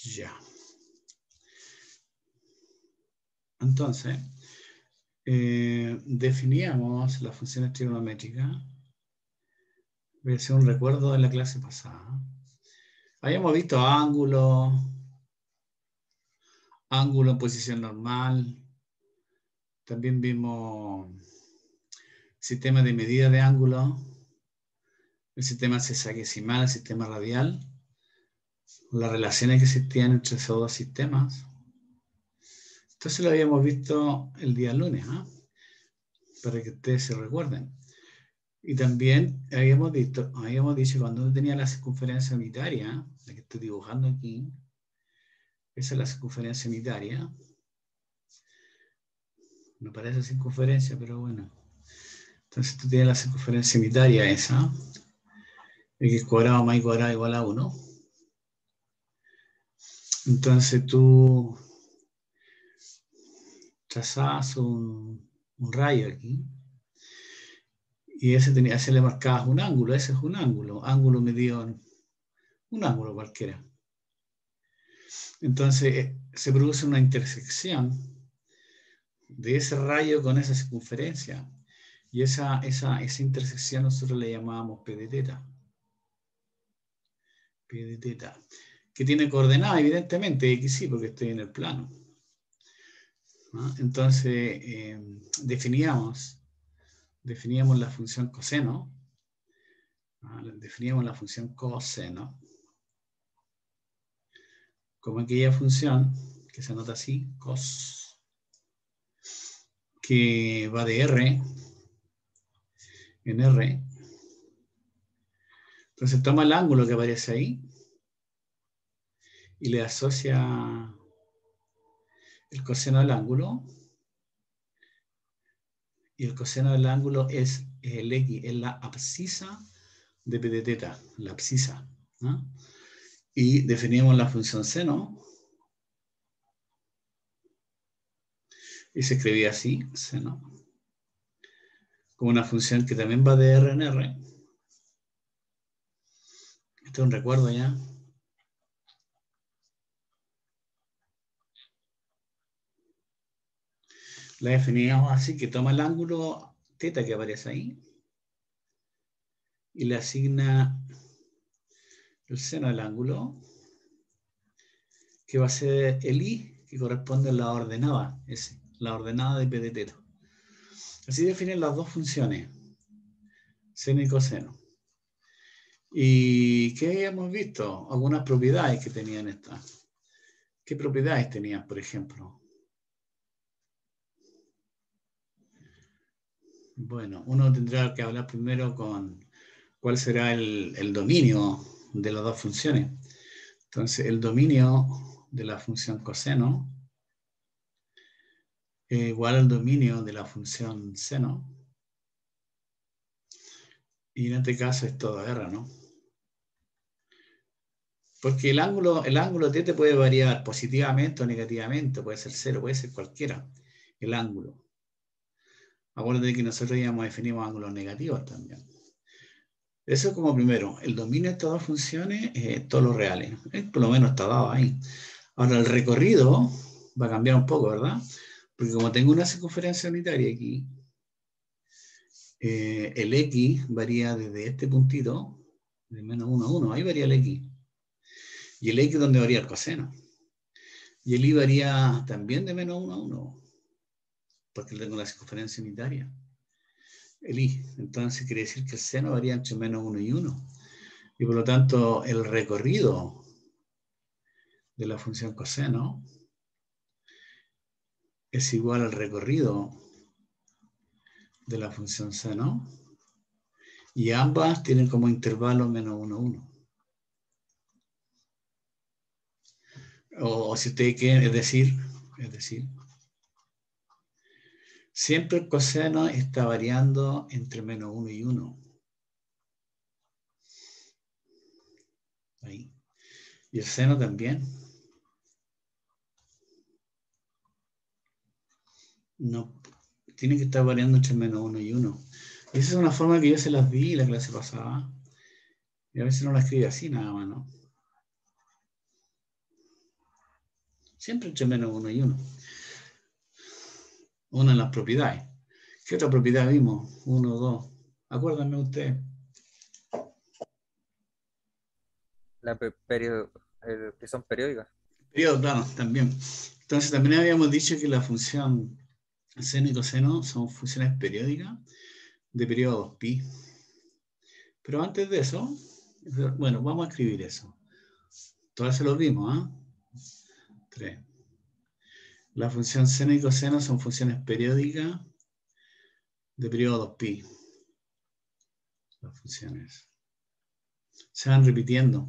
Ya. Entonces, definíamos las funciones trigonométricas. Voy a hacer un recuerdo de la clase pasada. Habíamos visto ángulo en posición normal. También vimos sistema de medida de ángulo, el sistema sexagesimal, el sistema radial, las relaciones que existían entre esos dos sistemas. Entonces lo habíamos visto el día lunes, ¿eh? Para que ustedes se recuerden. Y también habíamos dicho cuando uno tenía la circunferencia unitaria, la que estoy dibujando aquí, esa es la circunferencia unitaria. No parece circunferencia, pero bueno. Entonces tú tienes la circunferencia unitaria esa, x cuadrado más y cuadrado igual a 1. Entonces tú trazabas un rayo aquí, y ese le marcabas un ángulo. Ese es un ángulo medido en un ángulo cualquiera. Entonces se produce una intersección de ese rayo con esa circunferencia, y esa intersección nosotros le llamábamos P de teta. P de teta, que tiene coordenadas evidentemente, x sí, porque estoy en el plano. ¿No? Entonces definíamos la función coseno. Definíamos la función coseno como aquella función que se anota así, cos, que va de R en R. Entonces toma el ángulo que aparece ahí y le asocia el coseno del ángulo. Y el coseno del ángulo es el X, es la abscisa de P de teta, la abscisa, ¿no? Y definimos la función seno. Y se escribía así, seno, como una función que también va de R en R. Este es un recuerdo ya. La definíamos así, que toma el ángulo teta que aparece ahí y le asigna el seno del ángulo, que va a ser el I, que corresponde a la ordenada, la ordenada de P de teta. Así definen las dos funciones, seno y coseno. ¿Y qué hemos visto? Algunas propiedades que tenían estas. ¿Qué propiedades tenían, por ejemplo? Bueno, uno tendrá que hablar primero con cuál será el dominio de las dos funciones. Entonces, el dominio de la función coseno es igual al dominio de la función seno. Y en este caso es todo R, ¿no? Porque el ángulo θ puede variar positivamente o negativamente, puede ser 0, puede ser cualquiera, el ángulo. Acuérdate que nosotros ya definimos ángulos negativos también. Eso como primero, el dominio de estas dos funciones es todos los reales. Por lo menos está dado ahí. Ahora el recorrido va a cambiar un poco, ¿verdad? Porque como tengo una circunferencia unitaria aquí, el X varía desde este puntito, de menos 1 a 1, ahí varía el X. Y el X donde varía el coseno. Y el Y varía también de menos 1 a 1, porque tengo la circunferencia unitaria. El Y. Entonces quiere decir que el seno varía entre menos 1 y 1. Y por lo tanto, el recorrido de la función coseno es igual al recorrido de la función seno. Y ambas tienen como intervalo menos 1, 1. O si ustedes quieren, es decir, siempre el coseno está variando entre menos 1 y 1. Ahí. Y el seno también. No, tiene que estar variando entre menos 1 y 1. Esa es una forma que yo se las di en la clase pasada. Y a veces no la escribe así nada más, ¿no? Siempre entre menos 1 y 1. Una de las propiedades. ¿Qué otra propiedad vimos? 1, 2. Acuérdenme ustedes. Que son periódicas. Periodo plano también. Entonces también habíamos dicho que la función seno y coseno son funciones periódicas de periodos pi. Pero antes de eso, bueno, vamos a escribir eso. Todavía se lo vimos, ¿ah? 3. La función seno y coseno son funciones periódicas de periodos pi. Las funciones se van repitiendo.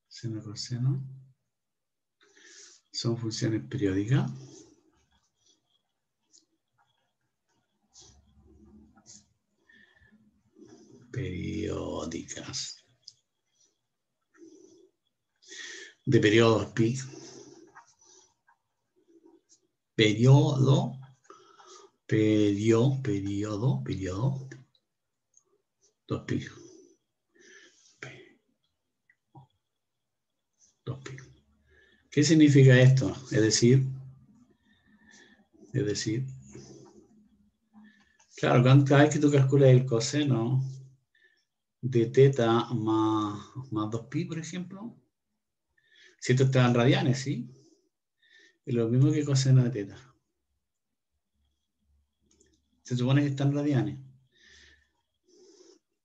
Seno y coseno son funciones periódicas. Periódicas. De periodos pi. Periodo. 2pi. 2pi. ¿Qué significa esto? Es decir, claro, cada vez que tú calculas el coseno de teta más 2pi, por ejemplo, si esto está en radianes, ¿sí? Es lo mismo que coseno de teta. Se supone que está en radianes.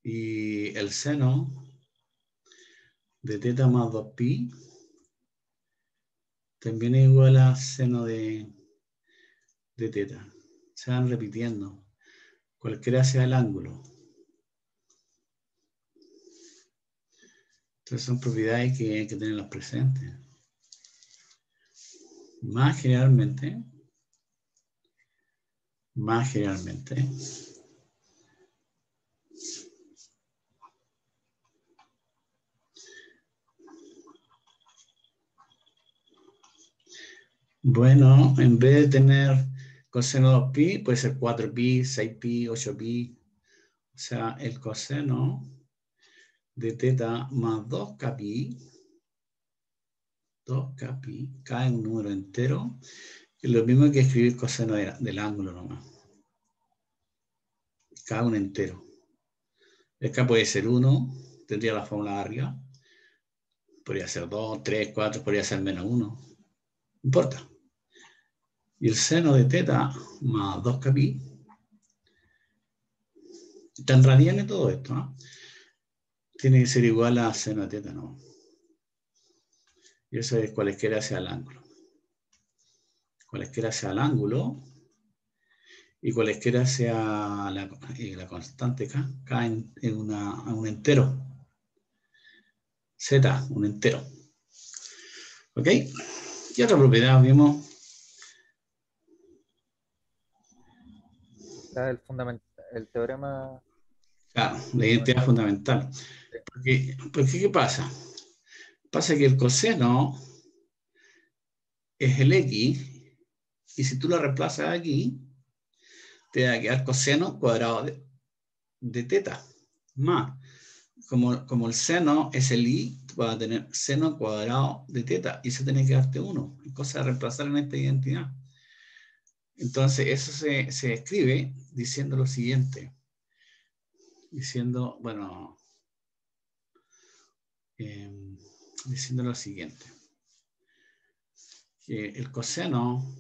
Y el seno de teta más 2pi también es igual a seno de teta. Se van repitiendo, cualquiera sea el ángulo. Entonces son propiedades que hay que tenerlas presentes. Más generalmente, bueno, en vez de tener coseno 2pi, puede ser 4pi, 6pi, 8pi. O sea, el coseno de teta más 2kpi, cae en un número entero. Es lo mismo que escribir coseno del ángulo nomás. Cae un entero. Acá puede ser 1, tendría la fórmula de arriba. Podría ser 2, 3, 4, podría ser menos 1. No importa. Y el seno de teta más 2kpi. Está en radianes todo esto, ¿no? Tiene que ser igual a seno de teta, ¿no? Y eso es cualesquiera sea el ángulo. Cualesquiera sea el ángulo y cualesquiera sea la constante K en un entero. Z, un entero. ¿Ok? ¿Qué otra propiedad vimos? El teorema Claro, la identidad fundamental. Porque ¿qué pasa? Pasa que el coseno es el X, y si tú lo reemplazas aquí, te va a quedar coseno cuadrado de teta. Más, como el seno es el I, vas a tener seno cuadrado de teta, y eso tiene que darte 1. Es cosa de reemplazar en esta identidad. Entonces, eso se escribe diciendo lo siguiente. Diciendo lo siguiente. Que el coseno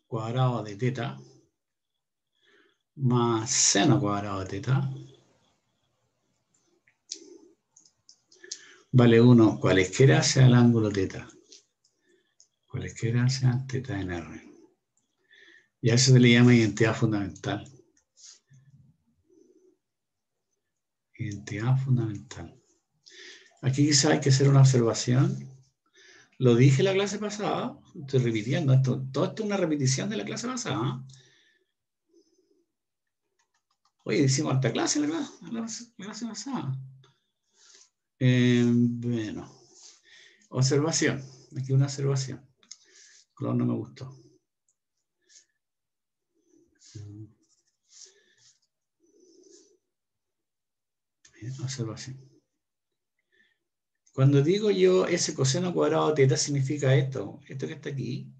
cuadrado de teta más seno cuadrado de teta vale 1 cualesquiera sea el ángulo teta. Cualesquiera sea teta en R. Y a eso se le llama identidad fundamental. Identidad fundamental. Aquí quizás hay que hacer una observación. Lo dije la clase pasada, estoy repitiendo esto. Todo esto es una repetición de la clase pasada. Oye, hicimos harta clase la clase pasada. Bueno, observación. Aquí una observación. El color no me gustó. Observación. Cuando digo yo ese coseno cuadrado de teta, significa esto. Esto que está aquí.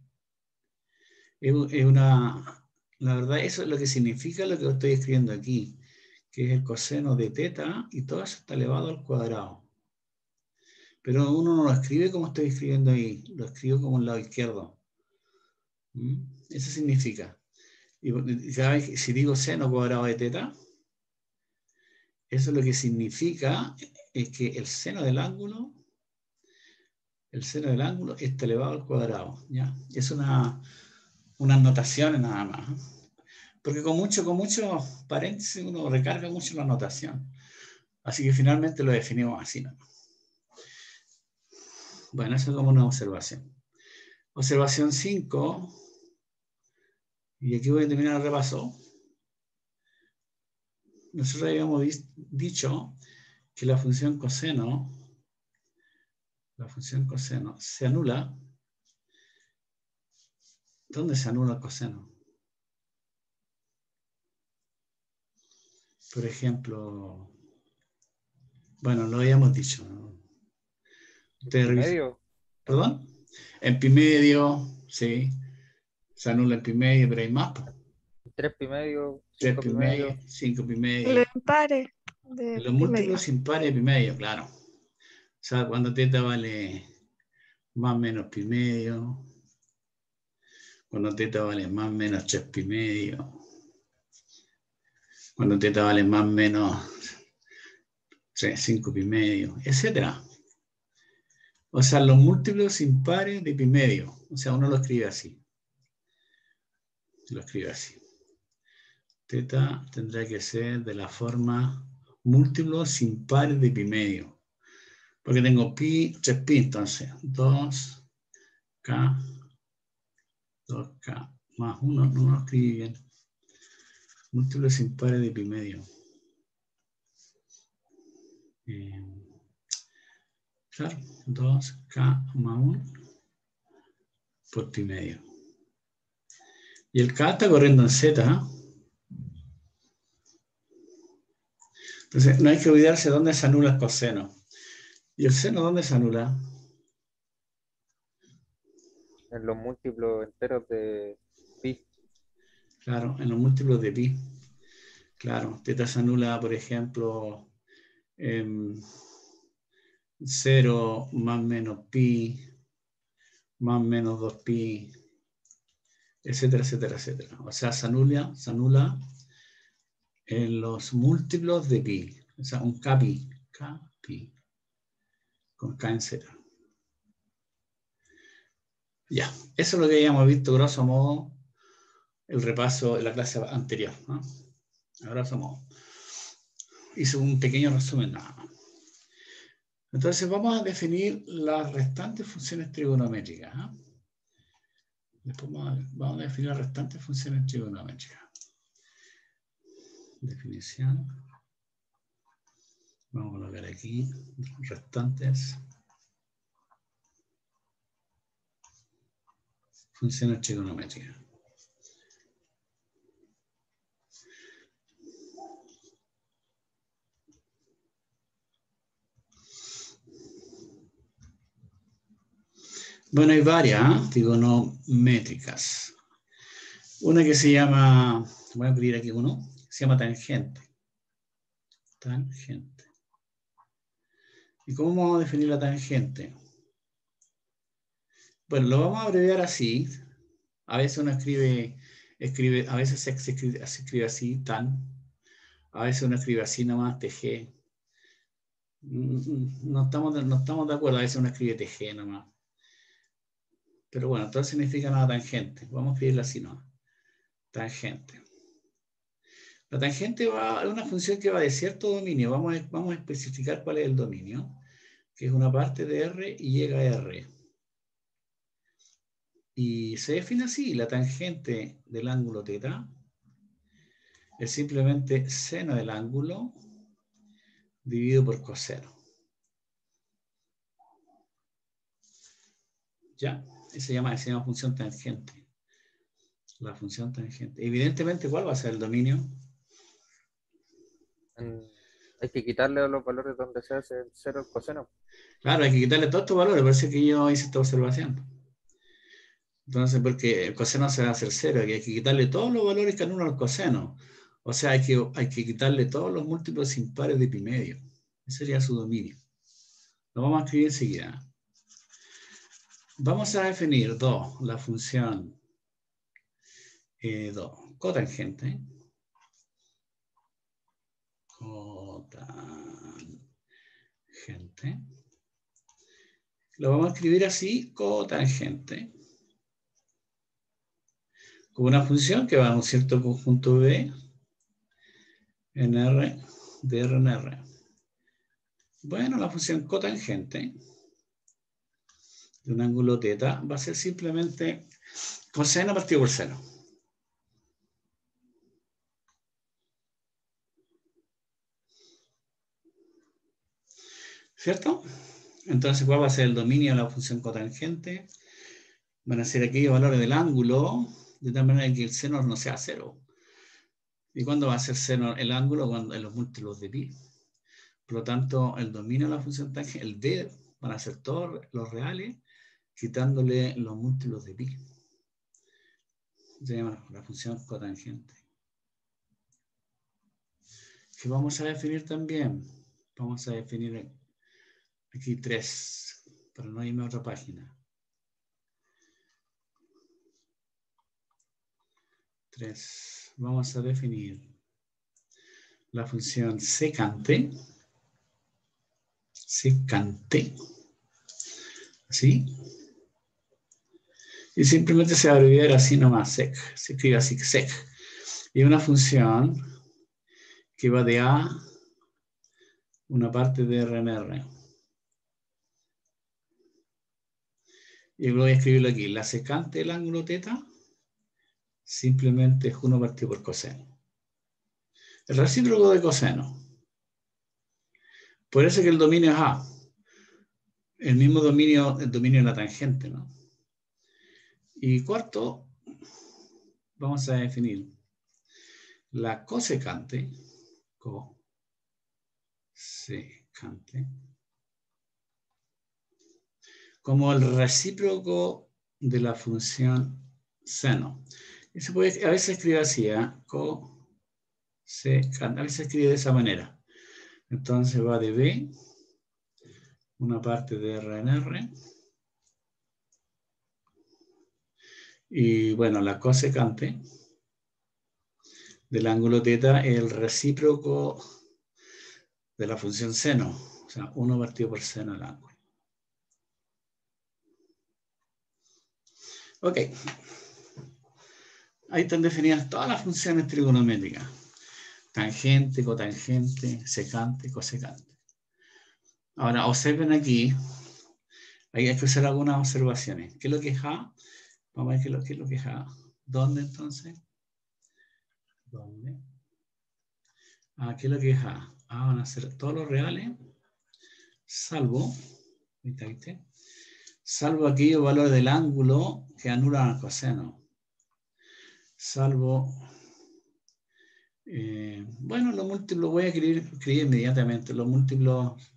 La verdad, eso es lo que significa lo que estoy escribiendo aquí, que es el coseno de teta, y todo eso está elevado al cuadrado. Pero uno no lo escribe como estoy escribiendo ahí, lo escribo como el lado izquierdo. Eso significa. Y cada vez, si digo seno cuadrado de teta, eso lo que significa es que el seno del ángulo está elevado al cuadrado. ¿Ya? Es unas notaciones nada más. Porque con muchos paréntesis uno recarga mucho la notación. Así que finalmente lo definimos así, ¿no? Bueno, eso es como una observación. Observación 5. Y aquí voy a terminar el repaso. Nosotros habíamos dicho que la función coseno se anula. ¿Dónde se anula el coseno? Por ejemplo, bueno, lo habíamos dicho, ¿no? ¿En pi medio? ¿Perdón? En pi medio, sí. Se anula en pi medio, pero hay más. 3 pi medio, 3 5 pi pi medio, medio. 5 pi medio. Los impares de Los pi medio. múltiplos impares de pi medio, claro. O sea, cuando teta vale más o menos pi medio. Cuando teta vale más o menos 3 pi medio. Cuando teta vale más o menos 5 pi medio, etc. O sea, los múltiplos impares de pi medio. O sea, uno lo escribe así. Lo escribe así. Teta tendrá que ser de la forma múltiplos impares de pi medio. Porque tengo pi, 3pi, entonces 2k más 1, no lo escribí bien. Múltiplos impares de pi medio. Claro, 2k más 1 por pi medio. Y el k está corriendo en z. Entonces, no hay que olvidarse dónde se anula el coseno. ¿Y el seno dónde se anula? En los múltiplos enteros de pi. Claro, en los múltiplos de pi. Claro, teta se anula, por ejemplo, 0 más menos pi, más menos 2pi, etcétera, etcétera, etcétera. O sea, se anula en los múltiplos de pi. O sea, un kpi, con k en z. Ya, eso es lo que habíamos visto, grosso modo, el repaso de la clase anterior, ¿no? A grosso modo. Hice un pequeño resumen nada más. Entonces vamos a definir las restantes funciones trigonométricas. ¿Eh? Después vamos a definir las restantes funciones trigonométricas. Definición. Vamos a colocar aquí restantes funciones trigonométricas. Bueno, hay varias trigonométricas. Una que se llama, voy a abrir aquí uno, se llama tangente. Tangente. ¿Y cómo vamos a definir la tangente? Bueno, lo vamos a abreviar así. A veces uno escribe a veces se escribe así, tan. A veces uno escribe así nomás, TG. No estamos de acuerdo, a veces uno escribe TG nomás. Pero bueno, todo significa nada tangente. Vamos a escribirla así nomás. Tangente. La tangente es una función que va de cierto dominio. Vamos a especificar cuál es el dominio, que es una parte de R y llega a R. Y se define así: la tangente del ángulo θ es simplemente seno del ángulo dividido por coseno. ¿Ya? Se llama función tangente. La función tangente. Evidentemente, ¿cuál va a ser el dominio? En Hay que quitarle a los valores donde se hace cero el coseno. Claro, hay que quitarle todos estos valores, por eso es que yo hice esta observación. Entonces, porque el coseno se va a hacer cero, y hay que quitarle todos los valores que anulan al coseno. O sea, hay que quitarle todos los múltiplos impares de pi medio. Ese sería su dominio. Lo vamos a escribir enseguida. Vamos a definir 2, la función 2, cotangente. Cotangente. Lo vamos a escribir así, cotangente. Con una función que va a un cierto conjunto B en R de R en R. Bueno, la función cotangente de un ángulo teta va a ser simplemente coseno partido por seno. ¿Cierto? Entonces, ¿cuál va a ser el dominio de la función cotangente? Van a ser aquellos valores del ángulo, de tal manera que el seno no sea cero. ¿Y cuándo va a ser seno el ángulo? Cuando en los múltiplos de pi. Por lo tanto, el dominio de la función tangente, el d, van a ser todos los reales, quitándole los múltiplos de pi. Se llama la función cotangente. ¿Qué vamos a definir también? Vamos a definir aquí 3, para no irme a otra página. 3. Vamos a definir la función secante. Secante. ¿Sí? Y simplemente se va a abreviar así nomás, sec. Se escribe así, sec. Y una función que va de A, una parte de R en R. Y voy a escribirlo aquí. La secante del ángulo teta simplemente es 1 partido por coseno. El recíproco de coseno. Por eso que el dominio es A. El mismo dominio, el dominio de la tangente, ¿no? Y cuarto, vamos a definir la cosecante, como el recíproco de la función seno. Y se puede, a veces escribe así, cosecante, a veces escribe de esa manera. Entonces va de B, una parte de R en R. Y bueno, la cosecante del ángulo teta es el recíproco de la función seno. O sea, 1 partido por seno del ángulo. Ok. Ahí están definidas todas las funciones trigonométricas. Tangente, cotangente, secante, cosecante. Ahora, observen aquí. Ahí hay que hacer algunas observaciones. ¿Qué es lo que es A? Vamos a ver qué es lo que es A. ¿Dónde entonces? ¿Dónde? ¿Qué es lo que es A? Van a ser todos los reales, salvo, ¿viste? Salvo aquellos valores del ángulo que anulan al coseno. Salvo, bueno, los múltiplos, voy a escribir inmediatamente, los múltiplos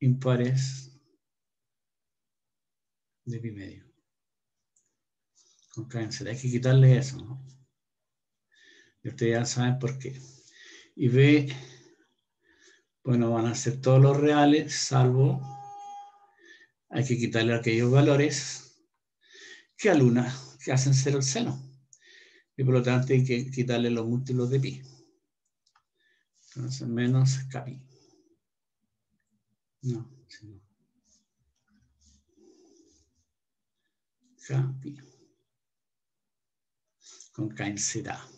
impares de pi medio. Con cáncer, hay que quitarle eso, ¿no? Y ustedes ya saben por qué. Y B, bueno, van a ser todos los reales, salvo, hay que quitarle aquellos valores que hacen cero el seno. Y por lo tanto hay que quitarle los múltiplos de pi. Entonces, menos kpi. No, sí, no. Kpi. Con K en Z.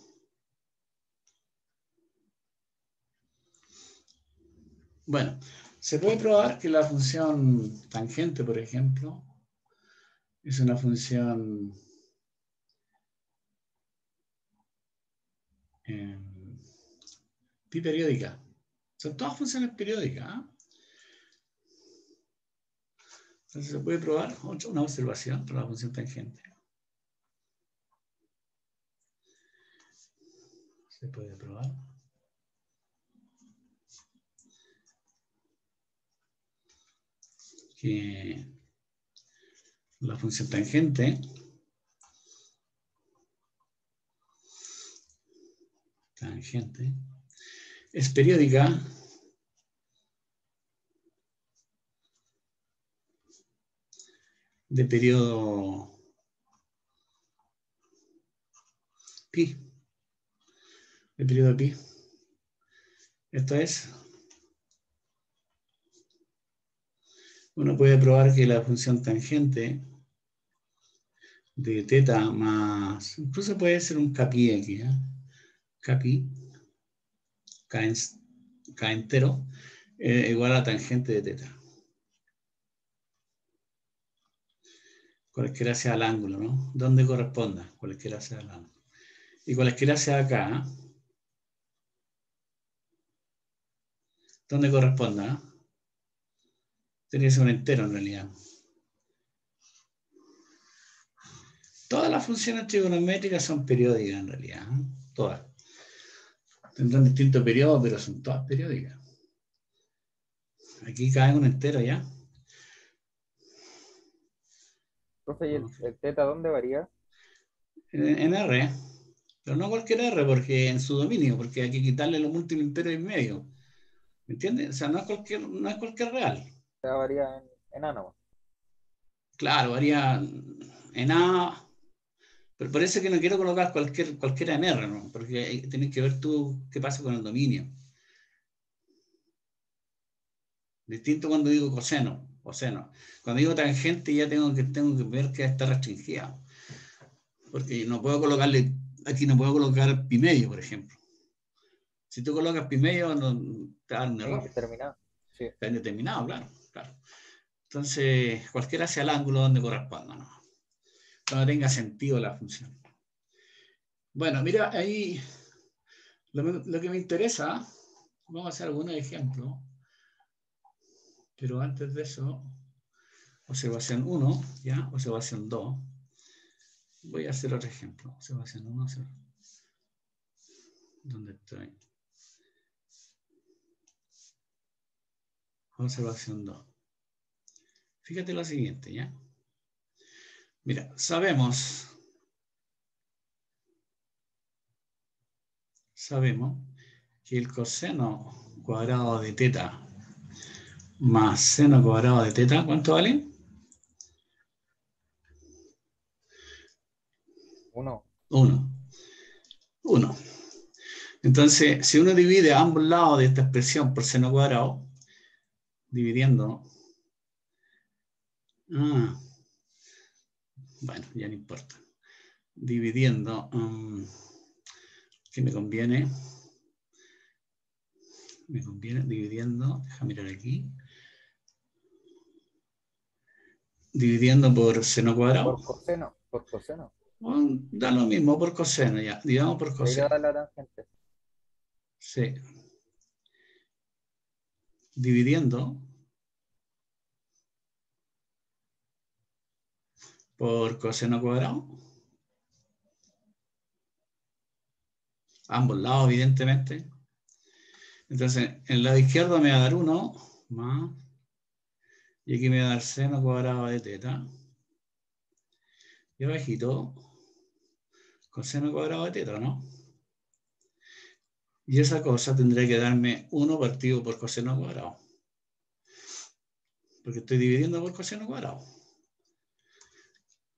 Bueno, se puede probar que la función tangente, por ejemplo, es una función pi periódica. Son todas funciones periódicas. Entonces se puede probar una observación para la función tangente. Se puede probar. que la función tangente es periódica de periodo pi, de periodo pi. Esto es, uno puede probar que la función tangente de teta más, incluso puede ser un kpi aquí, ¿eh? Kpi, k entero, igual a tangente de teta. Cualquiera sea el ángulo, ¿no? Donde corresponda, cualquiera sea el ángulo. Y cualquiera sea acá, donde corresponda, ¿eh? Tiene que ser un entero en realidad. Todas las funciones trigonométricas son periódicas en realidad, ¿eh? Todas. Tendrán distintos periodos, pero son todas periódicas. Aquí cae un entero ya. Profe, ¿y el teta dónde varía? En R, pero no cualquier R, porque en su dominio, porque hay que quitarle los múltiplos enteros en medio. ¿Me entiendes? O sea, no es cualquier real. O sea, varía en A nomás. Claro, varía en A, pero por eso es que no quiero colocar cualquiera en R, ¿no? Porque tienes que ver tú qué pasa con el dominio. Distinto cuando digo coseno. Cuando digo tangente ya tengo que ver que está restringida. Porque no puedo colocarle, aquí no puedo colocar pi medio, por ejemplo. Si tú colocas pi medio, no, te va a dar un error. Indeterminado. Sí. Está indeterminado, claro. Entonces, cualquiera sea el ángulo donde corresponda, ¿no? Cuando tenga sentido la función. Bueno, mira, ahí lo que me interesa, vamos a hacer algunos ejemplos, pero antes de eso, observación 1, ¿ya? Observación 2. Voy a hacer otro ejemplo. Observación 1, ¿dónde estoy? Observación 2. Fíjate lo siguiente, ¿ya? Mira, sabemos que el coseno cuadrado de teta más seno cuadrado de teta, ¿cuánto vale? 1. 1. Entonces, si uno divide a ambos lados de esta expresión por seno cuadrado, dividiendo, bueno, ya no importa, dividiendo, ¿qué me conviene? Me conviene dividiendo, déjame mirar aquí, dividiendo por seno cuadrado. Por coseno. Bueno, da lo mismo por coseno, ya, digamos por Hay que coseno. dar la tangente. Sí. Dividiendo por coseno cuadrado. Ambos lados, evidentemente. Entonces, en el lado izquierdo me va a dar 1 más, y aquí me va a dar seno cuadrado de teta. Y abajito, coseno cuadrado de teta, ¿no? Y esa cosa tendría que darme 1 partido por coseno cuadrado. Porque estoy dividiendo por coseno cuadrado.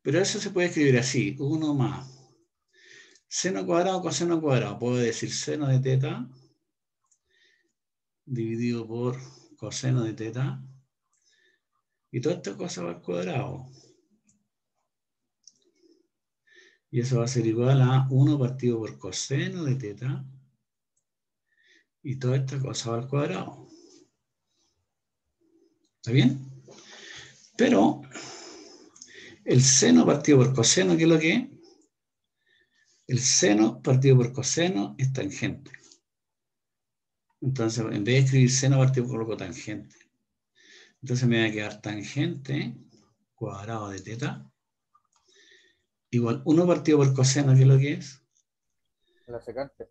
Pero eso se puede escribir así, 1 más seno cuadrado, coseno cuadrado. Puedo decir seno de teta dividido por coseno de teta. Y toda esta cosa va al cuadrado. Y eso va a ser igual a 1 partido por coseno de teta. Y toda esta cosa va al cuadrado. ¿Está bien? Pero el seno partido por coseno, ¿qué es lo que es? El seno partido por coseno es tangente. Entonces, en vez de escribir seno partido por tangente. Entonces me va a quedar tangente cuadrado de teta igual 1 partido por coseno, ¿qué es lo que es? La secante.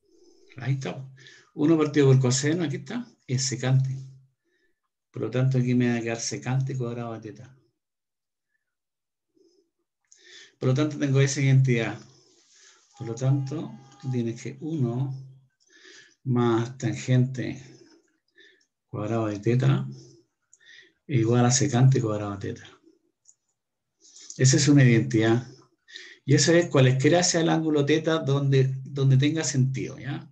Ahí está. 1 partido por coseno, aquí está, es secante. Por lo tanto, aquí me va a quedar secante cuadrado de teta. Por lo tanto, tengo esa identidad. Por lo tanto, tú tienes que 1 más tangente cuadrado de teta igual a secante cuadrado de teta. Esa es una identidad. Y eso es cualesquiera sea el ángulo teta donde tenga sentido, ¿ya?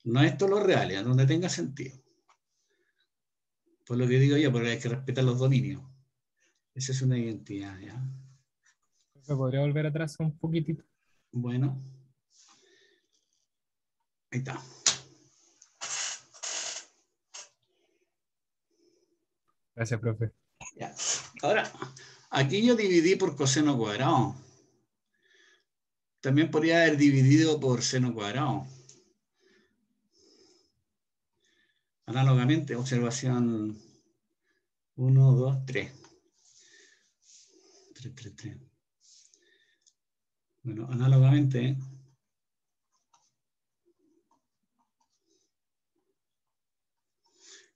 No es todo lo real, ¿ya? Donde tenga sentido. Por lo que digo yo, porque hay que respetar los dominios. Esa es una identidad, ¿ya? ¿Me podría volver atrás un poquitito? Bueno. Ahí está. Gracias, profe. Ya. Ahora, aquí yo dividí por coseno cuadrado. También podría haber dividido por seno cuadrado. Análogamente, observación 1, 2, 3. 3, 3, 3. Bueno, análogamente,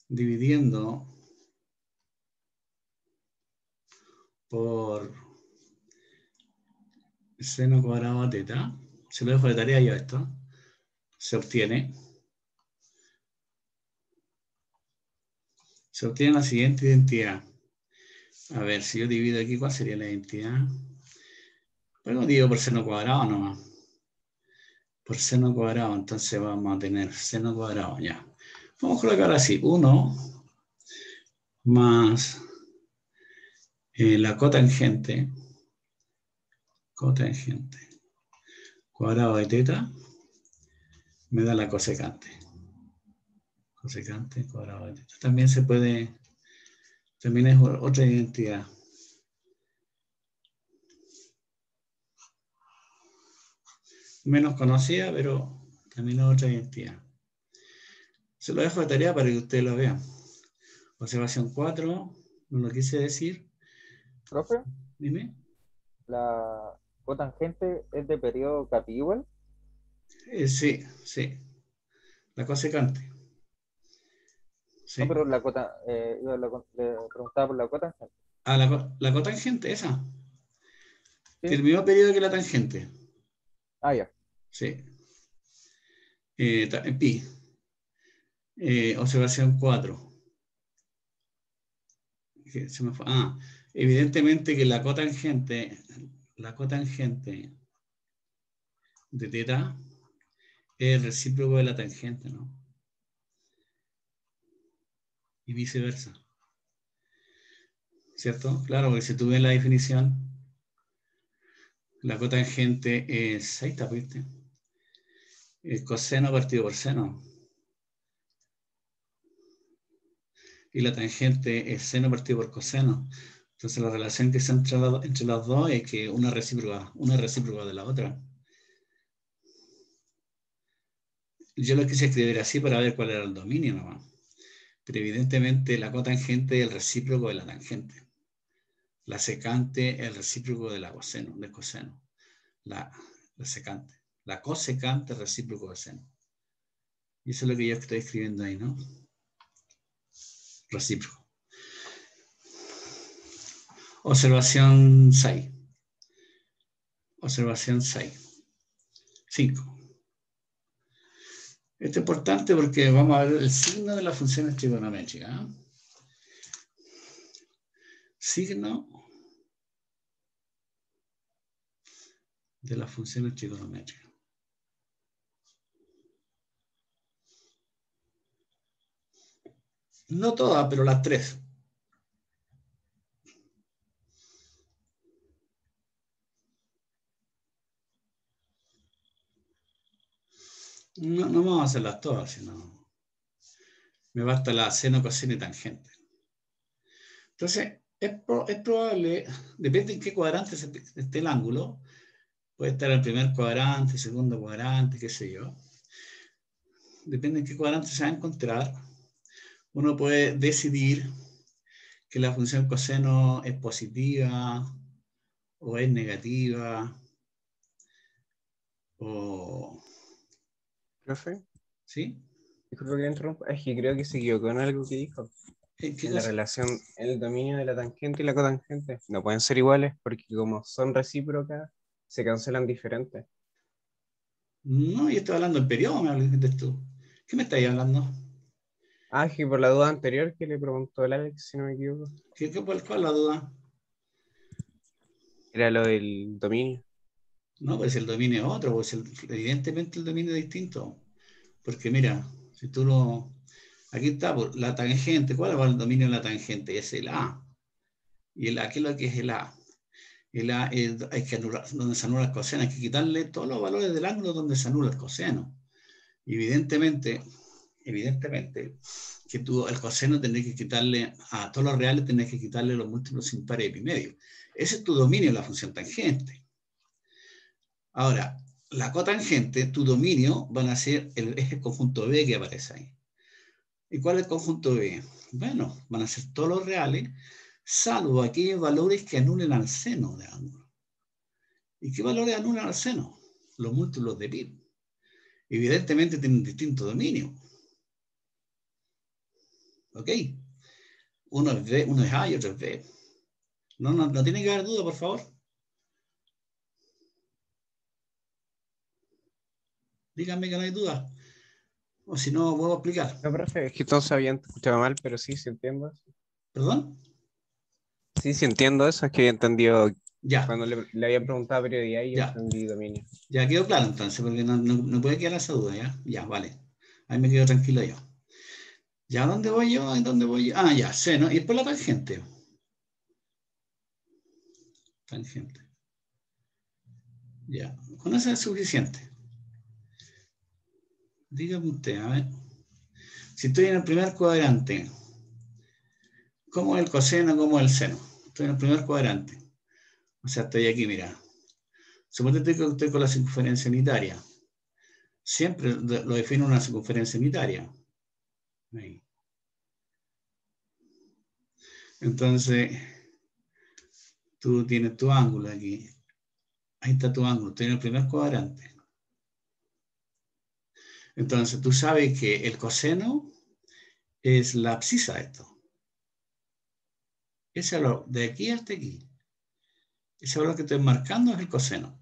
dividiendo por seno cuadrado a teta, se lo dejo de tarea yo esto, se obtiene la siguiente identidad. A ver, si yo divido aquí, ¿cuál sería la identidad? Bueno, divido por seno cuadrado nomás. Por seno cuadrado, entonces vamos a tener seno cuadrado, ya. Vamos a colocar así, 1 más la cotangente cuadrado de teta me da la cosecante. Cosecante cuadrado de teta. También se puede, también es otra identidad. Menos conocida, pero también es otra identidad. Se lo dejo de tarea para que ustedes lo vean. Observación 4, no lo quise decir. Profe, Dime. la cotangente es de periodo capi igual. Sí, sí. La cosecante. Sí. No, pero la cota, le preguntaba por la cotangente. Ah, la cotangente, esa. Tiene ¿Sí? el mismo periodo que la tangente. Ah, ya. Sí. Pi. Observación 4. Se me fue. Ah, evidentemente que la cotangente de teta es el recíproco de la tangente, ¿no? Y viceversa. ¿Cierto? Claro, porque si tú ves la definición, la cotangente es, ahí está, ¿viste? El coseno partido por seno. Y la tangente es seno partido por coseno. Entonces la relación que está entre las dos es que una es recíproca de la otra. Yo lo quise escribir así para ver cuál era el dominio nomás. Pero evidentemente la cotangente es el recíproco de la tangente. La secante es el recíproco del coseno. La secante. La cosecante es recíproco de seno. Y eso es lo que yo estoy escribiendo ahí, ¿no? Recíproco. Observación 6. Observación 6. 5. Esto es importante porque vamos a ver el signo de las funciones trigonométricas. ¿Eh? Signo de las funciones trigonométricas. No todas, pero las 3. No, no vamos a hacerlas todas, sino me basta la seno, coseno y tangente. Entonces, es probable, depende en qué cuadrante esté el ángulo, puede estar en el primer cuadrante, segundo cuadrante, qué sé yo. Depende en qué cuadrante se va a encontrar. Uno puede decidir que la función coseno es positiva o es negativa o... Profe, ¿Sí? disculpe que le interrumpa, es que creo que se equivocó en algo que dijo. ¿Qué En la cosa? relación, en el dominio de la tangente y la cotangente, no pueden ser iguales porque como son recíprocas, se cancelan diferentes. No, yo estoy hablando del periodo, me hablas tú. ¿Qué me estáis hablando? Ah, es que por la duda anterior que le preguntó el Alex, si no me equivoco, ¿Cuál es la duda? era lo del dominio. No, pues el dominio es otro, pues evidentemente el dominio es distinto. Porque mira, si tú no. Aquí está, pues, la tangente. ¿Cuál es el dominio de la tangente? Es el A. ¿Y el A qué es lo que es el A? El A es, hay que anular, donde se anula el coseno, hay que quitarle todos los valores del ángulo donde se anula el coseno. Evidentemente, que tú al coseno tenés que quitarle, a todos los reales tenés que quitarle los múltiplos impares de pi medio. Ese es tu dominio de la función tangente. Ahora, la cotangente, tu dominio, van a ser es el conjunto B que aparece ahí. ¿Y cuál es el conjunto B? Bueno, van a ser todos los reales, salvo aquellos valores que anulen al seno de ángulo. ¿Y qué valores anulan al seno? Los múltiplos de pi. Evidentemente tienen distinto dominio. ¿Ok? Uno es B, uno es A y otro es B. No tiene que haber duda, por favor. Díganme que no hay duda. O si no, puedo explicar. No, profe, es que entonces habían escuchado mal, pero sí, sí entiendo eso. ¿Perdón? Sí, sí entiendo eso, es que había entendido Ya, cuando le habían preguntado periodía y ya. entendí dominio. Ya quedó claro entonces, porque no puede quedar esa duda, ¿ya? Ya, vale. Ahí me quedo tranquilo yo. ¿Ya dónde voy yo? ¿En dónde voy yo? Ah, ya, seno. Y después la tangente. Tangente. Ya, con eso es suficiente. Dígame usted, a ver. Si estoy en el primer cuadrante, ¿cómo es el coseno? ¿Cómo es el seno? Estoy en el primer cuadrante. O sea, estoy aquí, mira. Suponete que estoy con la circunferencia unitaria. Siempre lo defino una circunferencia unitaria. Ahí. Entonces, tú tienes tu ángulo aquí. Ahí está tu ángulo. Estoy en el primer cuadrante. Entonces, tú sabes que el coseno es la abscisa de esto. Ese valor de aquí hasta aquí. Ese valor que estoy marcando es el coseno.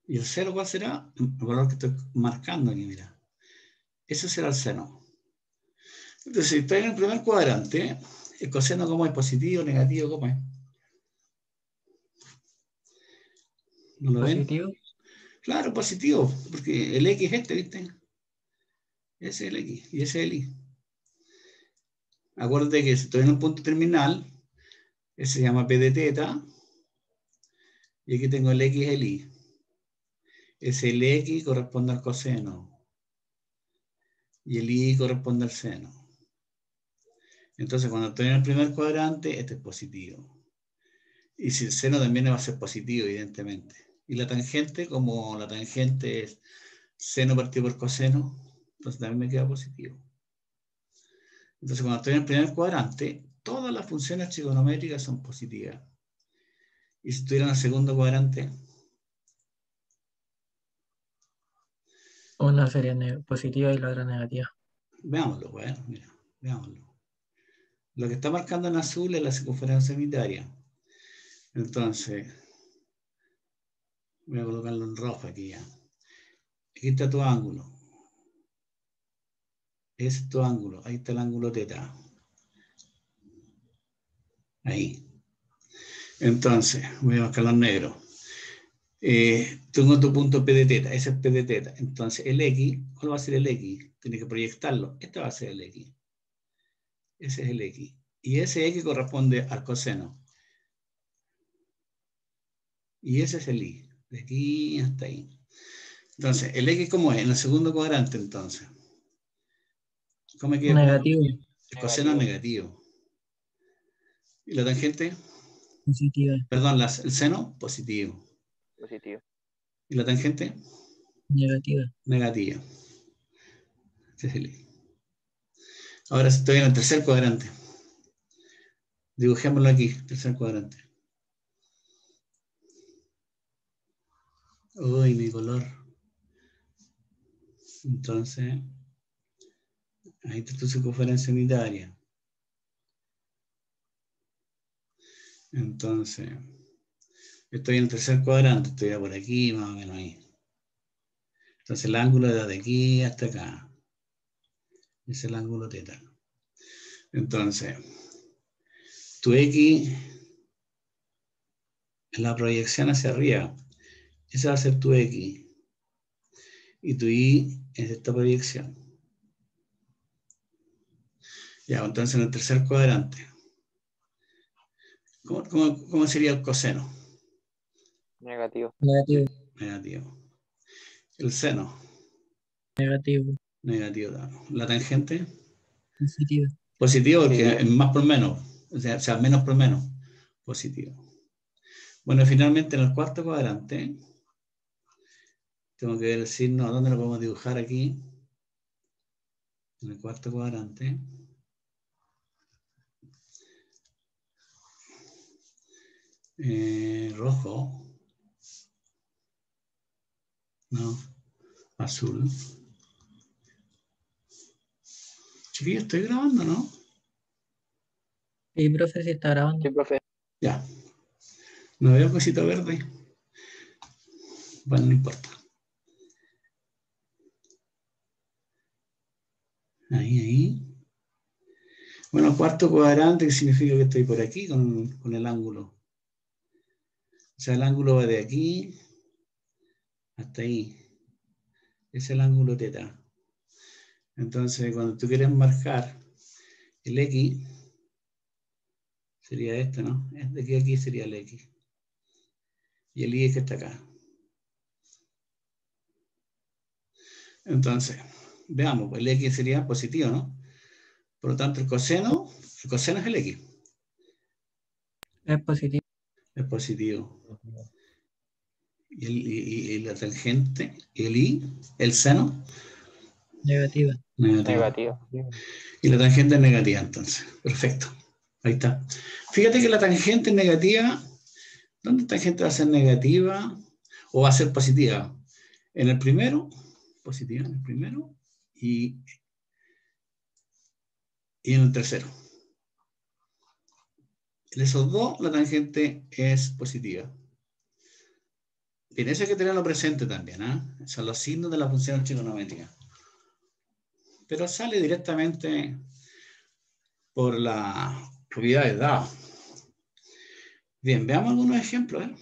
¿Y el cero cuál será? El valor que estoy marcando aquí, mira. Ese será el seno. Entonces, si estoy en el primer cuadrante, el coseno ¿cómo es? ¿Positivo, negativo? ¿Cómo es? ¿No lo ven? Positivo. Claro, positivo, porque el X es este, ¿viste? Ese es el X y ese es el Y. Acuérdate que si estoy en un punto terminal, ese se llama P de teta, y aquí tengo el X y el Y. Ese el X corresponde al coseno, y el Y corresponde al seno. Entonces, cuando estoy en el primer cuadrante, este es positivo. Y si el seno también va a ser positivo, evidentemente. Y la tangente, como la tangente es seno partido por coseno, entonces también me queda positivo. Entonces, cuando estoy en el primer cuadrante, todas las funciones trigonométricas son positivas. Y si estuviera en el segundo cuadrante, Una sería positiva y la otra negativa. veámoslo, bueno, mira, veámoslo. Lo que está marcando en azul es la circunferencia unitaria. Entonces, voy a colocarlo en rojo aquí ya. Aquí está tu ángulo. Ese es tu ángulo. Ahí está el ángulo teta. Ahí. Entonces, voy a marcarlo en negro. Tengo tu punto P de teta. Ese es P de teta. Entonces, el X, ¿cuál va a ser el X? Tiene que proyectarlo. Este va a ser el X. Ese es el X. Y ese X corresponde al coseno. Y ese es el Y. De aquí hasta ahí. Entonces, el X, ¿cómo es? En el segundo cuadrante, entonces. ¿Cómo queda? Negativo. El coseno es negativo. ¿Y la tangente? Positiva. Perdón, el seno, positivo. Positivo. ¿Y la tangente? Negativa. Negativa. Ese es el Y. Ahora estoy en el tercer cuadrante. Dibujémoslo aquí, tercer cuadrante. Uy, mi color. Entonces, Ahí está tu circunferencia unitaria. Entonces, estoy en el tercer cuadrante, estoy ya por aquí, más o menos ahí. Entonces el ángulo es de aquí hasta acá. Es el ángulo teta. Entonces, tu X es la proyección hacia arriba. Esa va a ser tu X. Y tu Y es esta proyección. Ya, entonces en el tercer cuadrante. ¿Cómo sería el coseno? Negativo. Negativo. Negativo. El seno. Negativo. Negativo. La tangente. Positivo. Positivo porque Positivo. es más por menos. O sea, menos por menos. Positivo. Bueno, finalmente en el cuarto cuadrante, tengo que ver el signo, ¿dónde lo podemos dibujar aquí? En el cuarto cuadrante. Rojo. No, azul. Chiquillos, estoy grabando, ¿no? Y profe, si está grabando. Sí, profe. Ya. No veo cosito verde. Bueno, no importa. Ahí. Bueno, cuarto cuadrante, que significa que estoy por aquí con el ángulo. O sea, el ángulo va de aquí hasta ahí. Es el ángulo teta. Entonces, cuando tú quieres marcar el X, sería este, ¿no? De aquí a aquí sería el X. Y el Y es que está acá. Entonces, veamos, pues el X sería positivo, ¿no? Por lo tanto, el coseno es el X. Es positivo. Es positivo. Y la tangente, el Y, el seno, Negativa. negativo. Negativo. Y la tangente es negativa, entonces. Perfecto. Ahí está. Fíjate que la tangente es negativa. ¿Dónde esta tangente va a ser negativa o va a ser positiva? En el primero, positiva en el primero y en el tercero. En esos dos, la tangente es positiva. Bien, eso hay que tenerlo presente también, ¿eh? Son los signos de la función trigonométrica. Pero sale directamente por las propiedades dadas. Bien, veamos algunos ejemplos, ¿eh?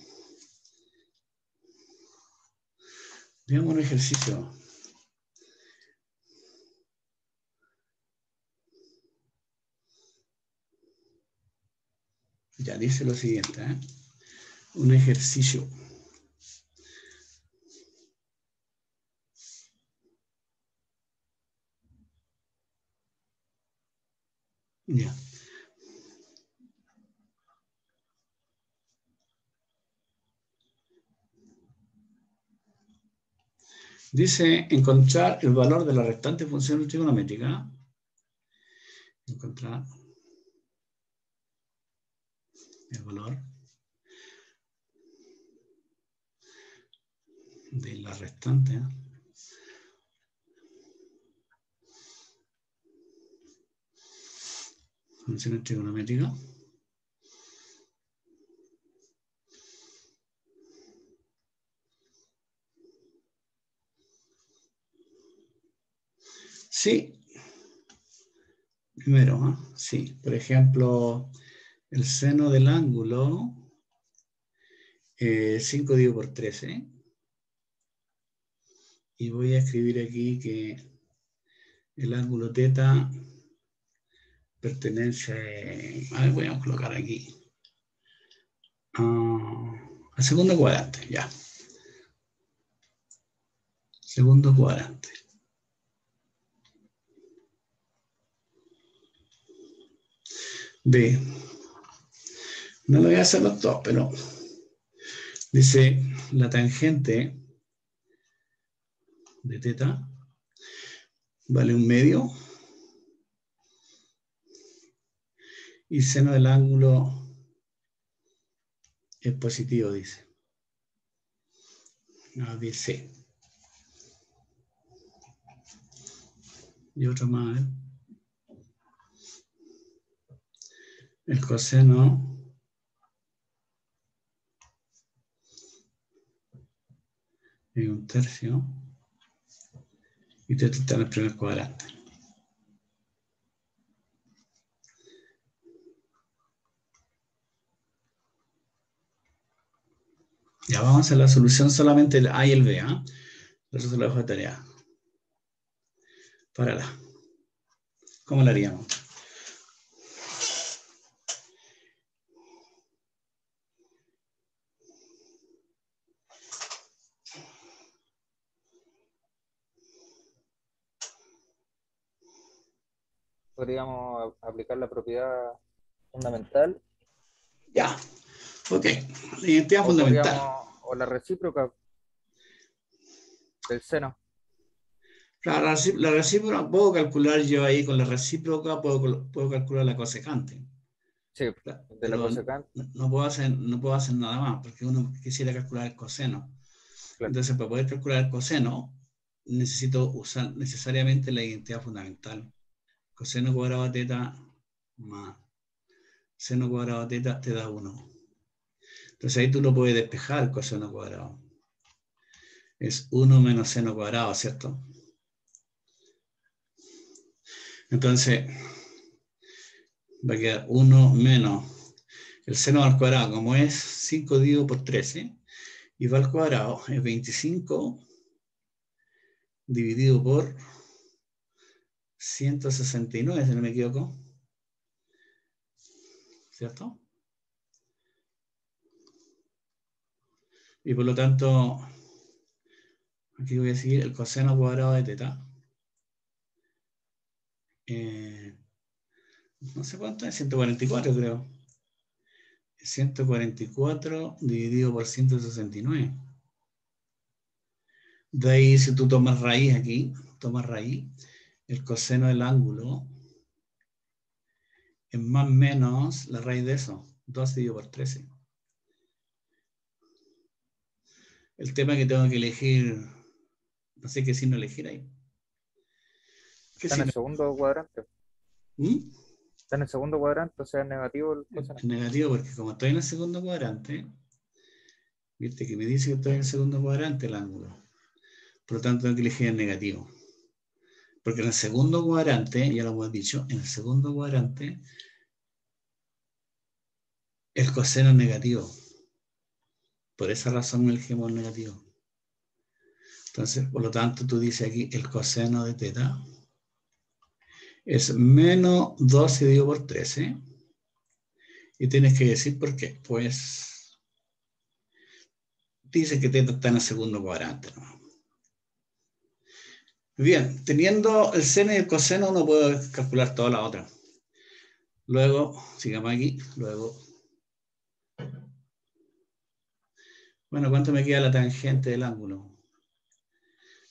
Veamos un ejercicio. Ya dice lo siguiente, ¿eh? Un ejercicio. Ya. Dice encontrar el valor de la restante función trigonométrica. Encontrar el valor de la restante función trigonométrica. Sí. Primero, ¿eh? Sí. Por ejemplo, el seno del ángulo 5 dividido por 13. Y voy a escribir aquí que el ángulo teta pertenece, a ver, voy a colocar aquí, al segundo cuadrante, ya. Segundo cuadrante. B. No lo voy a hacer los dos, pero dice la tangente de teta vale 1/2 y seno del ángulo es positivo, dice. ABC. Y otro más, ¿eh? El coseno es 1/3 y te está en el primer cuadrante. Ya vamos a hacer la solución solamente el A y el B. El resto lo dejo de tarea. Párala. ¿Cómo la haríamos? Podríamos aplicar la propiedad fundamental Ya. Ok. La identidad fundamental. o la recíproca del seno. La recíproca, puedo calcular yo ahí con la recíproca, puedo calcular la cosecante. Sí, de la Pero cosecante. no puedo hacer nada más, porque uno quisiera calcular el coseno. Claro. Entonces, para poder calcular el coseno, necesito usar necesariamente la identidad fundamental. Coseno cuadrado de teta más seno cuadrado de teta te da 1. Entonces ahí tú lo puedes despejar, el coseno cuadrado. Es 1 menos seno cuadrado, ¿cierto? Entonces, va a quedar 1 menos el seno al cuadrado, como es 5 dividido por 13, y va al cuadrado, es 25 dividido por 169, si no me equivoco. ¿Cierto? Y por lo tanto, aquí voy a seguir el coseno cuadrado de teta. No sé cuánto es, 144 creo. 144 dividido por 169. De ahí, si tú tomas raíz aquí, el coseno del ángulo es más o menos la raíz de eso, 2 dividido por 13. El tema que tengo que elegir, no sé qué signo elegir ahí. ¿Qué Está en el signo? segundo cuadrante. ¿Mm? Está en el segundo cuadrante, o sea, negativo el Es coseno. negativo porque como estoy en el segundo cuadrante, viste que me dice que estoy en el segundo cuadrante el ángulo. Por lo tanto, tengo que elegir el negativo. Porque en el segundo cuadrante, ya lo hemos dicho, en el segundo cuadrante, el coseno es negativo. Por esa razón elegimos el negativo. Entonces, por lo tanto, tú dices aquí el coseno de teta es menos 12 dividido por 13. Y tienes que decir por qué. Pues dice que teta está en el segundo cuadrante, ¿no? Bien, teniendo el seno y el coseno, uno puede calcular toda la otra. Luego, sigamos aquí, luego. Bueno, ¿cuánto me queda la tangente del ángulo?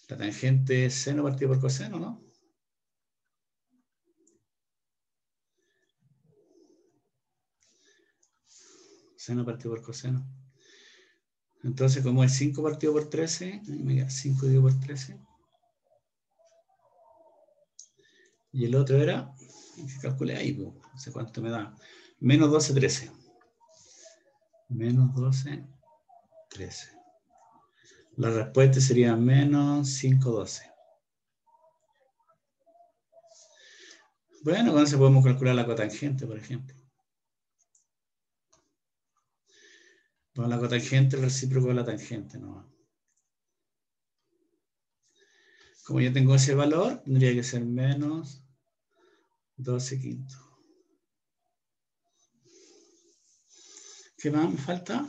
La tangente es seno partido por coseno, ¿no? Seno partido por coseno. Entonces, como es 5 partido por 13, me queda 5 dividido por 13. Y el otro era, que calculé ahí, no sé cuánto me da. Menos 12, 13. Menos 12, 13. La respuesta sería menos 5, 12. Bueno, con eso podemos calcular la cotangente, por ejemplo. Con la cotangente, el recíproco de la tangente, ¿no? Como yo tengo ese valor, tendría que ser menos 12 quintos. ¿Qué más me falta?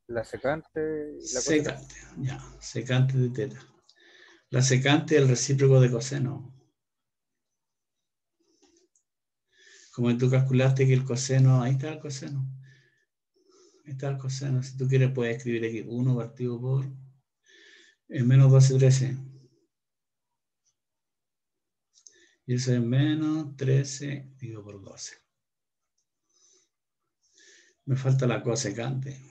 La secante y la Secante, ya, secante de teta. La secante es el recíproco de coseno. Como tú calculaste que el coseno, ahí está el coseno. Ahí está el coseno. Si tú quieres puedes escribir aquí 1 partido por menos 12, 13. Y eso es menos 13 dividido por 12. Me falta la cosecante.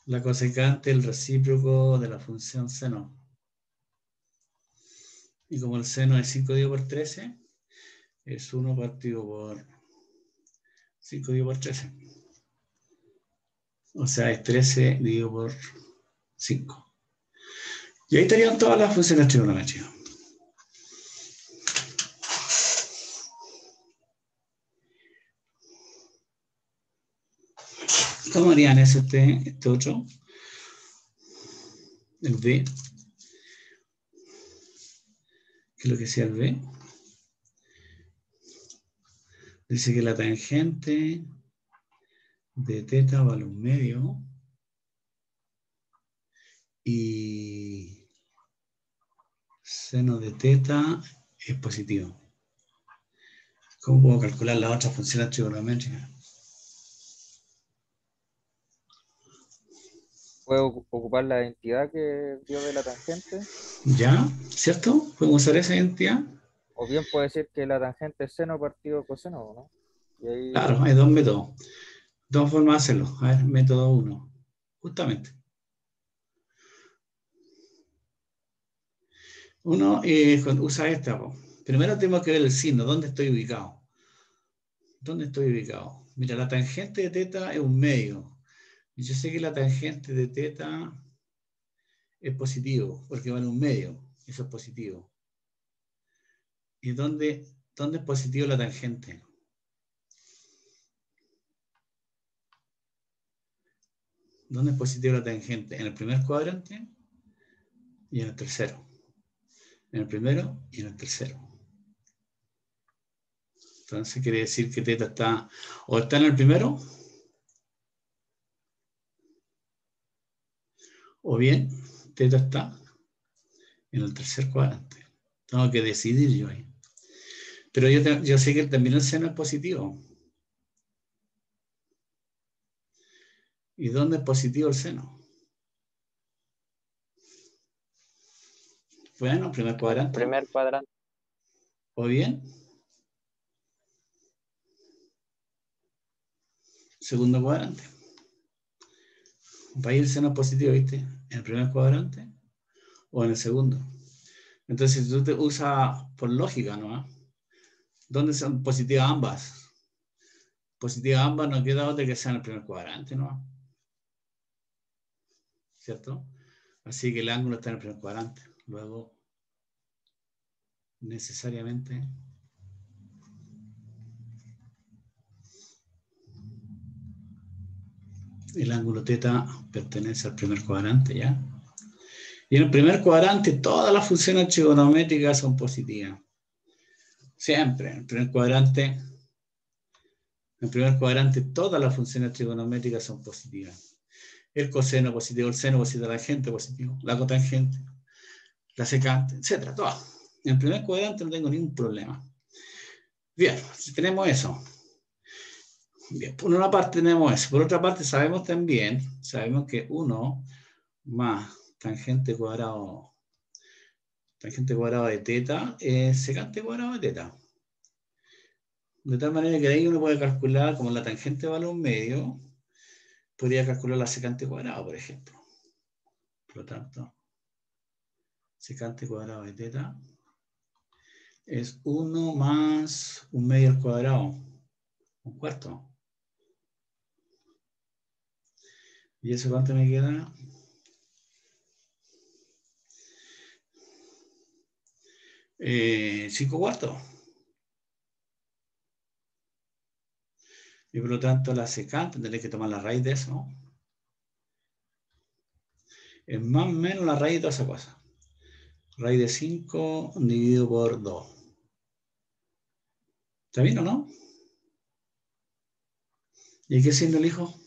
La cosecante es el recíproco de la función seno. Y como el seno es 5 dividido por 13, es 1 partido por 5 dividido por 13. O sea, es 13 dividido por 5. Y ahí estarían todas las funciones trigonométricas. ¿Cómo harían este otro? El B. ¿Qué es lo que sea el B? Dice que la tangente de teta vale 1/2 y seno de teta es positivo. ¿Cómo puedo calcular las otras funciones trigonométricas? Puedo ocupar la identidad que dio de la tangente, ¿Ya? ¿Cierto? ¿Podemos usar esa identidad? o bien puede decir que la tangente es seno partido coseno, ¿no? Y ahí, Claro, hay dos métodos. Dos formas de hacerlo. A ver, método 1. Justamente. Uno usa esta. Primero tenemos que ver el signo. ¿Dónde estoy ubicado? ¿Dónde estoy ubicado? Mira, la tangente de teta es 1/2. Y yo sé que la tangente de teta es positivo, porque vale 1/2. Eso es positivo. ¿Y dónde es positivo la tangente? ¿Dónde es positivo la tangente? ¿En el primer cuadrante y en el tercero? En el primero y en el tercero. Entonces quiere decir que teta está o está en el primero o bien teta está en el tercer cuadrante. Tengo que decidir yo ahí. Pero yo sé que también el seno es positivo. ¿Y dónde es positivo el seno? Bueno, primer cuadrante. Primer cuadrante. O bien segundo cuadrante. Va a ir el seno positivo, ¿viste? En el primer cuadrante o en el segundo. Entonces, si tú te usas por lógica, ¿no? ¿Dónde son positivas ambas? Positivas ambas no queda otra que sea en el primer cuadrante, ¿no? ¿Cierto? Así que el ángulo está en el primer cuadrante. Luego, necesariamente, el ángulo teta pertenece al primer cuadrante, ¿ya? Y en el primer cuadrante todas las funciones trigonométricas son positivas. Siempre. En el primer cuadrante todas las funciones trigonométricas son positivas. El coseno positivo, el seno positivo, la tangente positivo, la cotangente, la secante, etc. Todo. En el primer cuadrante no tengo ningún problema. Bien, si tenemos eso. Bien, por una parte tenemos eso. Por otra parte sabemos que 1 más tangente cuadrado de teta es secante cuadrado de teta. De tal manera que de ahí uno puede calcular, como la tangente vale 1/2, podría calcular la secante cuadrado, por ejemplo. Por lo tanto, secante cuadrado de teta es 1 más 1/2 al cuadrado, 1/4. ¿Y eso cuánto me queda? Eh, 5/4. Y por lo tanto la secante, tendré que tomar la raíz de eso, ¿no? Es más o menos la raíz de esa cosa. Raíz de 5 dividido por 2. ¿Está bien o no? ¿Y qué signo elijo?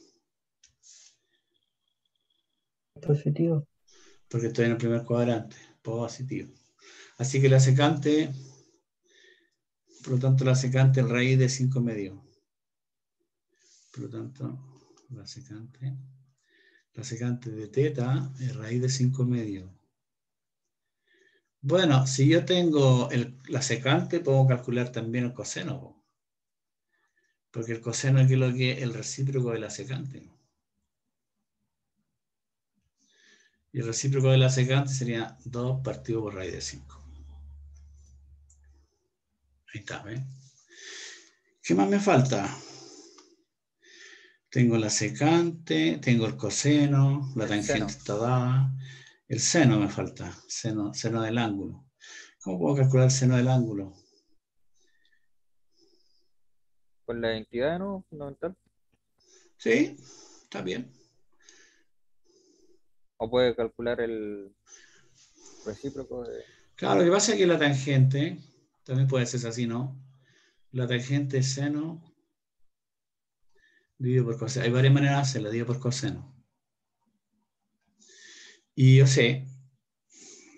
Positivo. Porque estoy en el primer cuadrante, positivo. Así que la secante, por lo tanto, la secante es raíz de 5/2. Por lo tanto, la secante de teta es raíz de 5/2. Bueno, si yo tengo la secante, puedo calcular también el coseno, porque el coseno es el recíproco de la secante. Y el recíproco de la secante sería 2 partido por raíz de 5. Ahí está, ¿ves? ¿Qué más me falta? Tengo la secante, tengo el coseno, la El tangente seno. está dada. El seno me falta, seno del ángulo. ¿Cómo puedo calcular el seno del ángulo? Con la identidad, ¿no? Fundamental. Sí, está bien. O puede calcular el recíproco de. Claro, lo que pasa es que la tangente, también puede ser así, ¿no? La tangente es seno dividido por coseno. Hay varias maneras de hacerlo, dividido por coseno. Y yo sé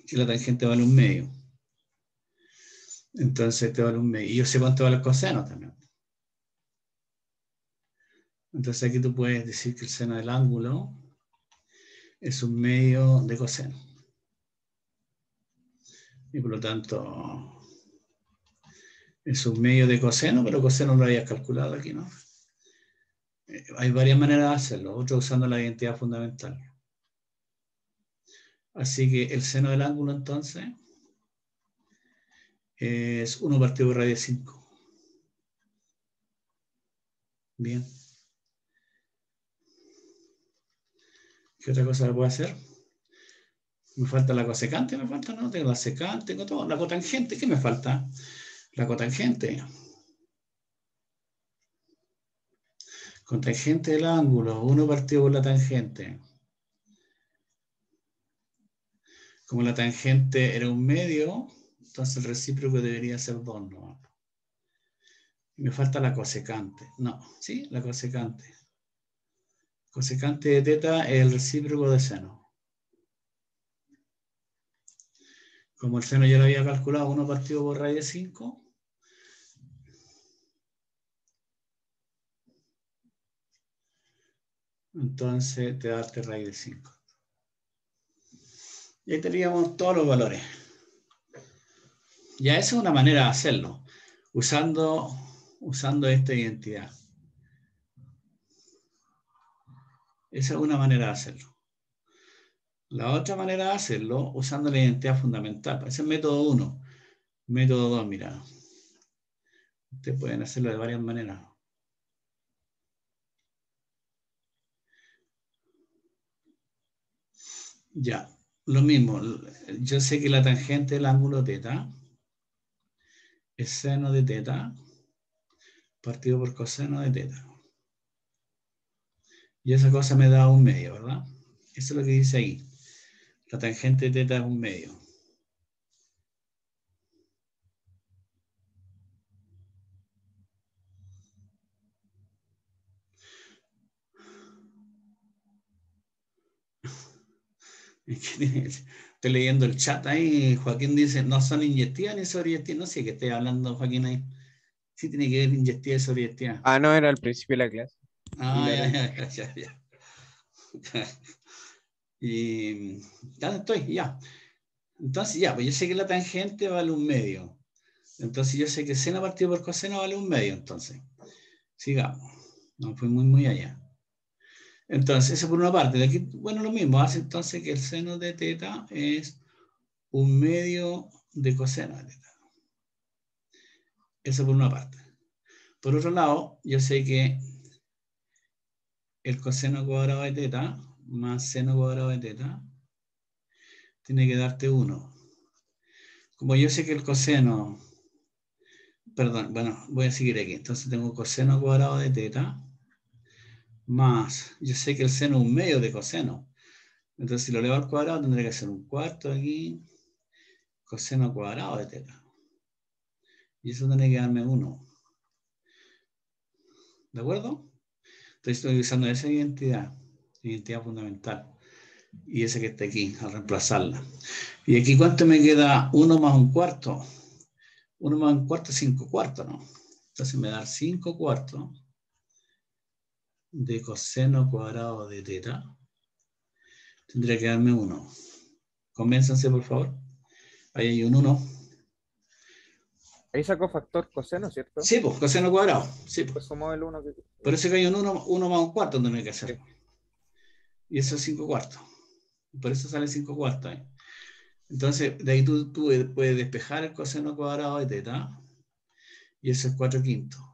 que la tangente vale un medio. Entonces te vale un medio. Y yo sé cuánto vale el coseno también. Entonces aquí tú puedes decir que el seno del ángulo es un medio de coseno. Y por lo tanto es un medio de coseno, pero coseno lo habías calculado aquí, ¿no? Hay varias maneras de hacerlo, otro usando la identidad fundamental. Así que el seno del ángulo entonces es 1 partido por radio de 5. Bien. ¿Qué otra cosa le puedo hacer? Me falta la cosecante, me falta, ¿no? Tengo la secante, tengo todo. La cotangente, ¿qué me falta? La cotangente. Cotangente del ángulo, 1 partido por la tangente. Como la tangente era un medio, entonces el recíproco debería ser 2, ¿no? Me falta la cosecante. No, ¿sí? La cosecante. Cosecante de teta es el recíproco de seno. Como el seno ya lo había calculado, 1 partido por raíz de 5. Entonces te da raíz de 5. Y ahí teníamos todos los valores. Ya esa es una manera de hacerlo, usando esta identidad. Esa es una manera de hacerlo. La otra manera de hacerlo, usando la identidad fundamental. Ese es el método 1. Método 2, mira. Ustedes pueden hacerlo de varias maneras. Ya, lo mismo. Yo sé que la tangente del ángulo teta es seno de teta partido por coseno de teta. Y esa cosa me da un medio, ¿verdad? Eso es lo que dice ahí. La tangente de teta es un medio. Estoy leyendo el chat ahí. Joaquín dice, no son inyectivas ni sobreyectivas. No sé qué estoy hablando, Joaquín, ahí. Sí tiene que ver inyectiva y sobreyectiva. Ah, no, era al principio de la clase. Ah, Y la ya. Y ya estoy, ya. Entonces, ya, pues yo sé que la tangente vale un medio. Entonces, yo sé que seno partido por coseno vale un medio, entonces. Sigamos. No fui muy allá. Entonces, eso por una parte. De aquí, bueno, lo mismo. Hace entonces que el seno de teta es un medio de coseno de teta. Eso por una parte. Por otro lado, yo sé que el coseno cuadrado de teta más seno cuadrado de teta tiene que darte 1. Como yo sé que el coseno, perdón, bueno, voy a seguir aquí. Entonces tengo coseno cuadrado de teta más, yo sé que el seno es un medio de coseno. Entonces si lo elevo al cuadrado tendría que ser un cuarto aquí, coseno cuadrado de teta. Y eso tiene que darme 1. ¿De acuerdo? Entonces estoy usando esa identidad fundamental. Y esa que está aquí, al reemplazarla. Y aquí, ¿cuánto me queda? 1 más un cuarto. 1 más un cuarto es 5 cuartos, ¿no? Entonces me da 5 cuartos de coseno cuadrado de teta. Tendría que darme 1. Convénzanse, por favor. Ahí hay un 1. Ahí sacó factor coseno, ¿cierto? Sí, pues, coseno cuadrado. Sí, pues. Pues sumó el 1 que. Por eso que hay un 1 más un cuarto donde no hay que hacer. Sí. Y eso es 5 cuartos. Por eso sale 5 cuartos. Entonces, de ahí tú puedes despejar el coseno cuadrado de teta Y eso es 4/5.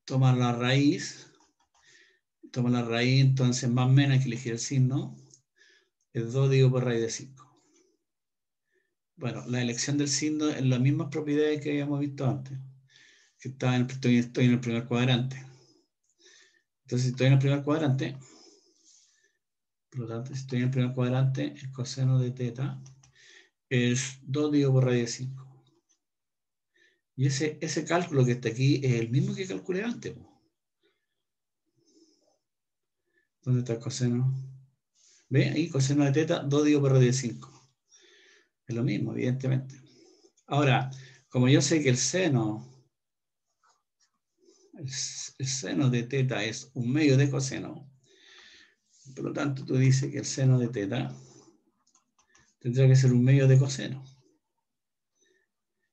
Toma la raíz, entonces más o menos hay que elegir el signo. Es 2 dividido por raíz de 5. Bueno, la elección del signo es las mismas propiedades que habíamos visto antes. Que estoy en el primer cuadrante. Entonces, si estoy en el primer cuadrante, por lo tanto, si estoy en el primer cuadrante, el coseno de teta es 2 dividido por raíz de 5. Y ese cálculo que está aquí es el mismo que calculé antes. ¿Dónde está el coseno? ¿Ve? Ahí, coseno de teta, 2 dividido por raíz de 5. Es lo mismo, evidentemente. Ahora, como yo sé que el seno de teta es un medio de coseno, por lo tanto, tú dices que el seno de teta tendrá que ser un medio de coseno.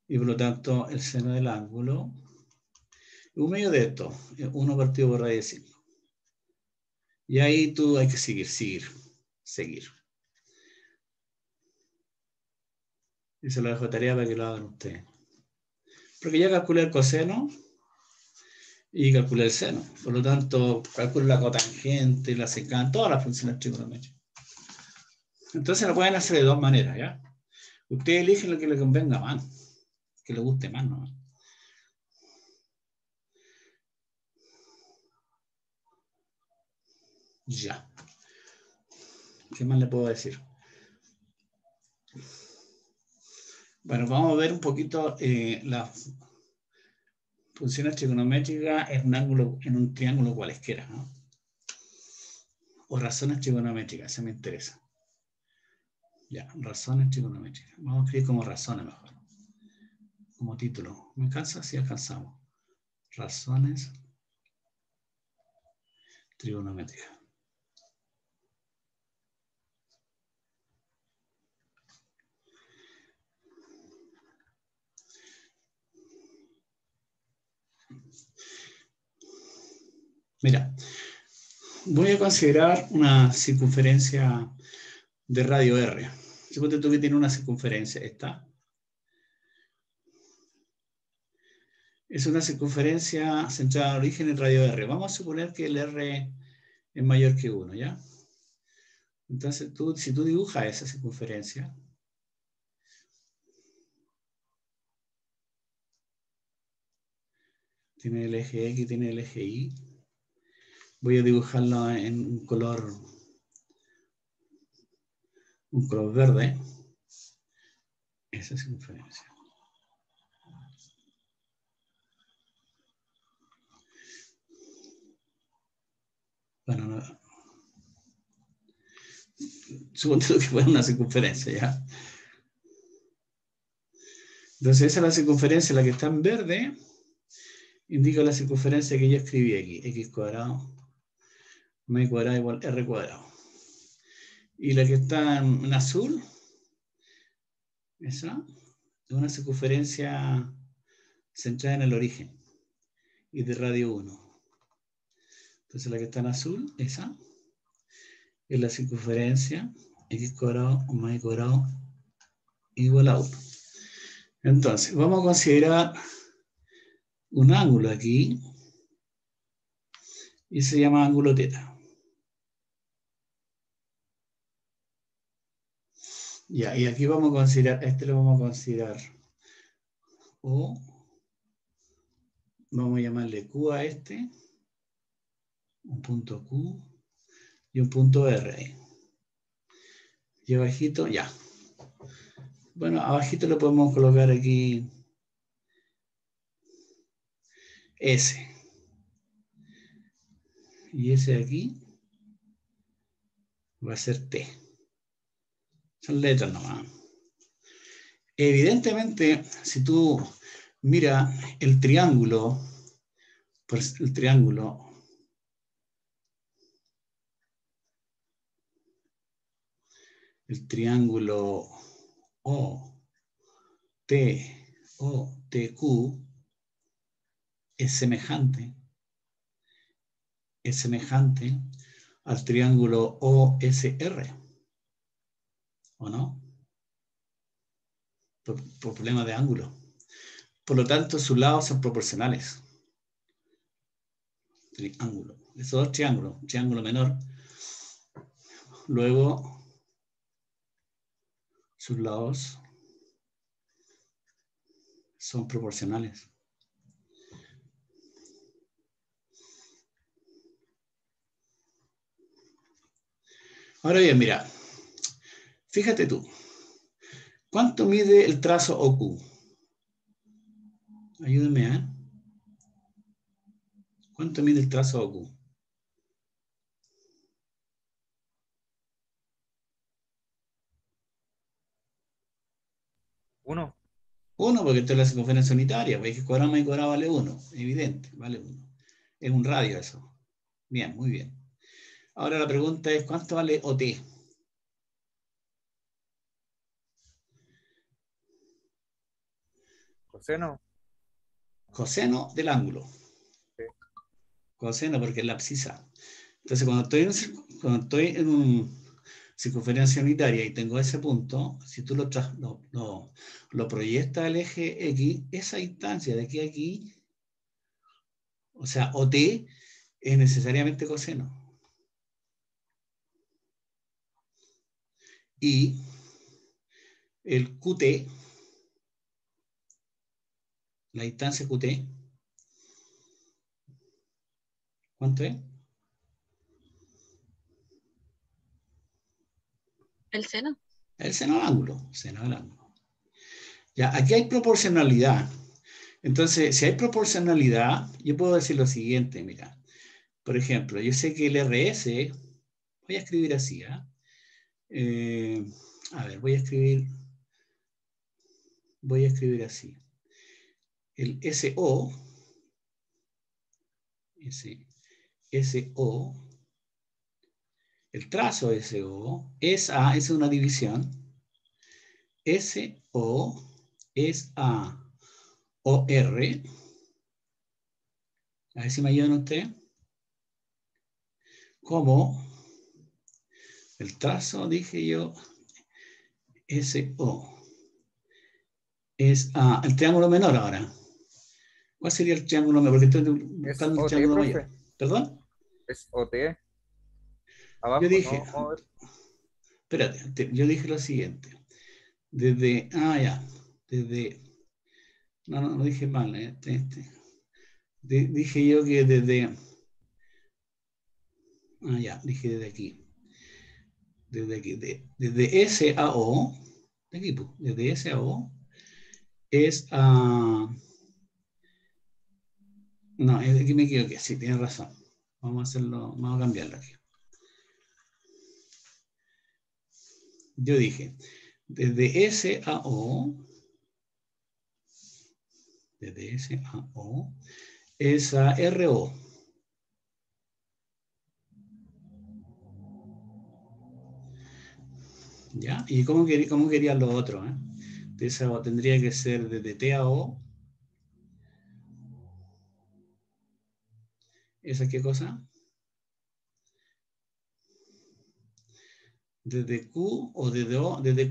Y por lo tanto, el seno del ángulo es un medio de esto, 1 partido por raíz de 5. Y ahí tú hay que seguir. Y se lo dejo de tarea para que lo hagan ustedes. Porque ya calculé el coseno y calculé el seno. Por lo tanto, calculo la cotangente, la secante, todas las funciones trigonométricas. Entonces lo pueden hacer de dos maneras, ¿ya? Ustedes eligen lo que les convenga más, que les guste más, ¿no? Ya. ¿Qué más le puedo decir? Bueno, vamos a ver un poquito las funciones trigonométricas en un triángulo cualesquiera, ¿no? O razones trigonométricas, eso me interesa. Ya, razones trigonométricas. Vamos a escribir como razones mejor. Como título. ¿Me alcanza? Sí, alcanzamos. Razones trigonométricas. Mira, voy a considerar una circunferencia de radio R. Suponte tú que tiene una circunferencia, esta. Es una circunferencia centrada en origen en radio R. Vamos a suponer que el R es mayor que 1, ¿ya? Entonces, si tú dibujas esa circunferencia, tiene el eje X, tiene el eje Y. Voy a dibujarlo en un color verde. Esa circunferencia. Bueno, no. Supongo que fue una circunferencia, ¿ya? Entonces, esa es la circunferencia, la que está en verde, indica la circunferencia que yo escribí aquí, x cuadrado más y cuadrado igual r cuadrado. Y la que está en azul, esa, es una circunferencia centrada en el origen y de radio 1. Entonces, la que está en azul, esa, es la circunferencia x cuadrado más y cuadrado igual a 1. Entonces, vamos a considerar un ángulo aquí y se llama ángulo teta. Ya, y aquí vamos a considerar, este lo vamos a considerar O, vamos a llamarle Q a este, un punto Q y un punto R. Y abajito, ya. Bueno, abajito le podemos colocar aquí S. Y ese de aquí va a ser T. Son letras nomás. Evidentemente, si tú miras el triángulo, pues el triángulo OTQ es semejante al triángulo OSR, ¿o no? Por problema de ángulo. Por lo tanto, sus lados son proporcionales. Triángulo. Esos dos triángulos, un triángulo menor. Luego, sus lados son proporcionales. Ahora bien, mira, fíjate tú, ¿cuánto mide el trazo OQ? Ayúdame, ¿eh? ¿Cuánto mide el trazo OQ? Uno. 1, porque esto es la circunferencia unitaria, veis que cuadrado más cuadrado vale 1, evidente, vale 1. Es un radio eso. Bien, muy bien. Ahora la pregunta es, ¿cuánto vale OT? Coseno. Coseno del ángulo. Sí. Coseno porque es la abscisa. Entonces, cuando estoy en una circunferencia unitaria y tengo ese punto, si tú lo proyectas al eje X, esa distancia de aquí a aquí, o sea, OT, es necesariamente coseno. Y el QT, la distancia QT, ¿cuánto es? El seno. El seno del ángulo. Seno del ángulo. Ya, aquí hay proporcionalidad. Entonces, si hay proporcionalidad, yo puedo decir lo siguiente, mira. Por ejemplo, yo sé que el RS, voy a escribir así, ¿ah? A ver, voy a escribir así. El SO, el trazo SO, es una división. SO es A o R. A ver si me ayudan ustedes. Como el trazo, dije yo, SO es el triángulo menor ahora. ¿Cuál sería el triángulo menor? Porque estoy Es buscando el OT, triángulo mayor. profe. ¿Perdón? Es OT. Yo Abajo, dije, no. Over. espérate, yo dije lo siguiente. Ya, no dije mal. Dije yo que ya, dije desde aquí. Desde aquí, desde S a O, de aquí, pues, desde S a O, es a... No, es aquí me equivoqué, sí, tienes razón. Vamos a hacerlo, vamos a cambiarlo aquí. Yo dije, desde S a O, es a RO. ¿Ya? ¿Y cómo querían los otros? Tendría que ser desde T a O. ¿Esa qué cosa? Desde Q o desde O, desde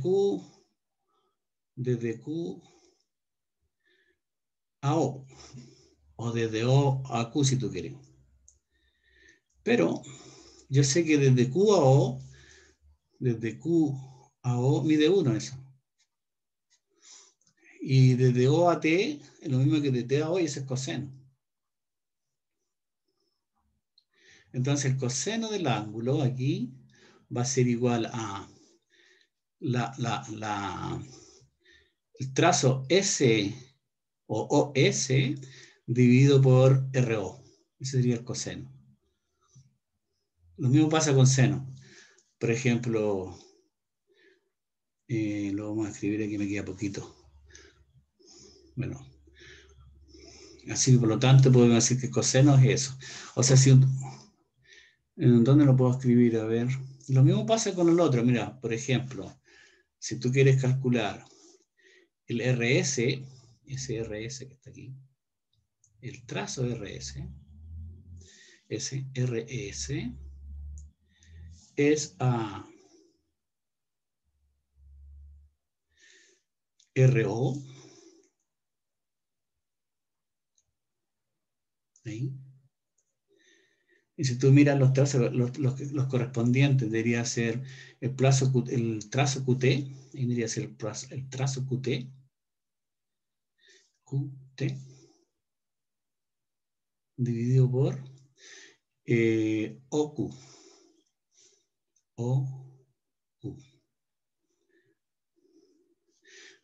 Q a O. O desde O a Q si tú quieres. Pero yo sé que desde Q a O mide 1 eso. Y desde O a T es lo mismo que de T a O y ese es coseno. Entonces el coseno del ángulo aquí va a ser igual a el trazo S o OS dividido por RO. Ese sería el coseno. Lo mismo pasa con seno. Por ejemplo, lo vamos a escribir aquí, me queda poquito. Bueno, así por lo tanto podemos decir que coseno es eso. O sea, ¿dónde lo puedo escribir? A ver. Lo mismo pasa con el otro. Mira, por ejemplo, si tú quieres calcular el RS, ese RS que está aquí, el trazo RS, ese RS es a RO Y si tú miras los trazos, los correspondientes, debería ser el trazo QT, y debería ser el trazo QT, dividido por OQ.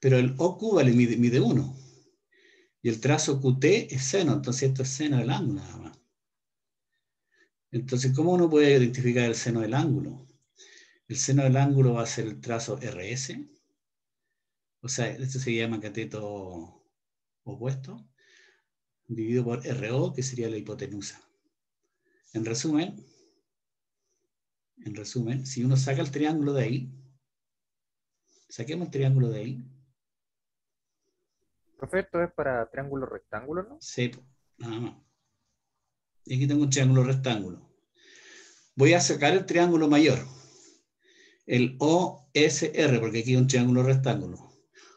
Pero el OQ mide 1. Y el trazo QT es seno, entonces esto es seno del ángulo nada más. Entonces, ¿cómo uno puede identificar el seno del ángulo? El seno del ángulo va a ser el trazo RS. O sea, esto se llama cateto opuesto, dividido por RO, que sería la hipotenusa. En resumen, si uno saca el triángulo de ahí, saquemos el triángulo de ahí. Profe, esto es para triángulos rectángulos, ¿no? Sí, nada más. Y aquí tengo un triángulo rectángulo. Voy a sacar el triángulo mayor, el OSR, porque aquí hay un triángulo rectángulo.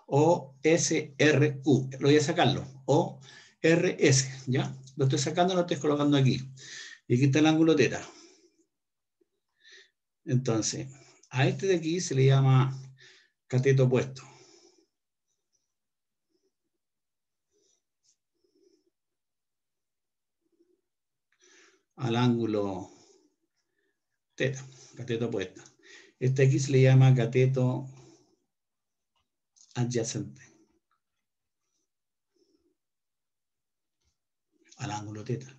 OSRQ, lo voy a sacarlo. ORS, ¿ya? Lo estoy sacando, lo estoy colocando aquí. Y aquí está el ángulo teta. Entonces, a este de aquí se le llama cateto opuesto. Al ángulo teta, cateto opuesto. Este aquí se le llama cateto adyacente al ángulo teta.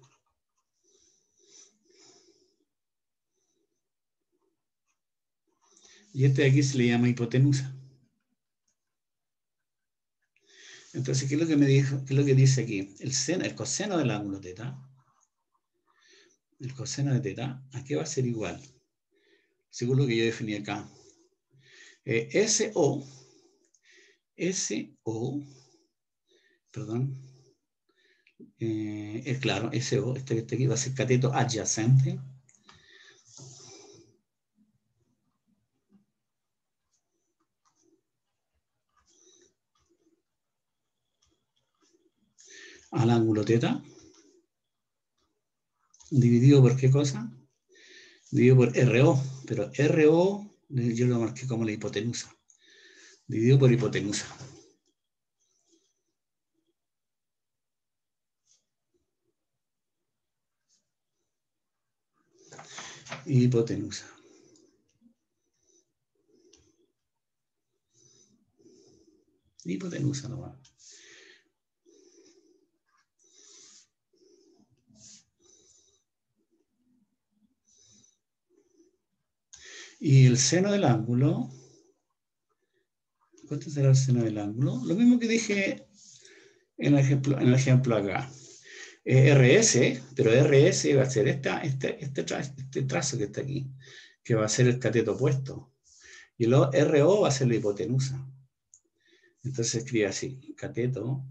Y este de aquí se le llama hipotenusa. Entonces, ¿qué es lo que me dijo? ¿Qué es lo que dice aquí? El coseno del ángulo teta. El coseno de teta, ¿a qué va a ser igual? Según lo que yo definí acá. SO, perdón, es claro, SO, este aquí va a ser cateto adyacente al ángulo teta, dividido por ¿qué cosa? Dividido por RO, pero RO yo lo marqué como la hipotenusa, dividido por hipotenusa. Hipotenusa. Hipotenusa nomás. Y el seno del ángulo, ¿cuánto será el seno del ángulo? Lo mismo que dije en el ejemplo acá. RS, pero RS va a ser este trazo que está aquí, que va a ser el cateto opuesto. Y el RO va a ser la hipotenusa. Entonces se escribe así, cateto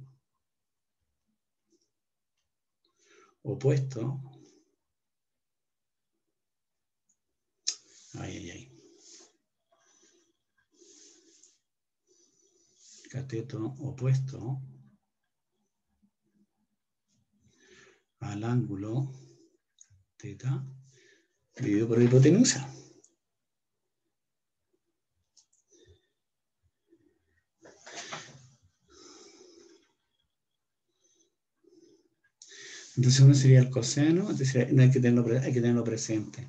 opuesto. Cateto opuesto al ángulo teta dividido por la hipotenusa. Entonces uno sería el coseno, entonces no hay que tenerlo presente.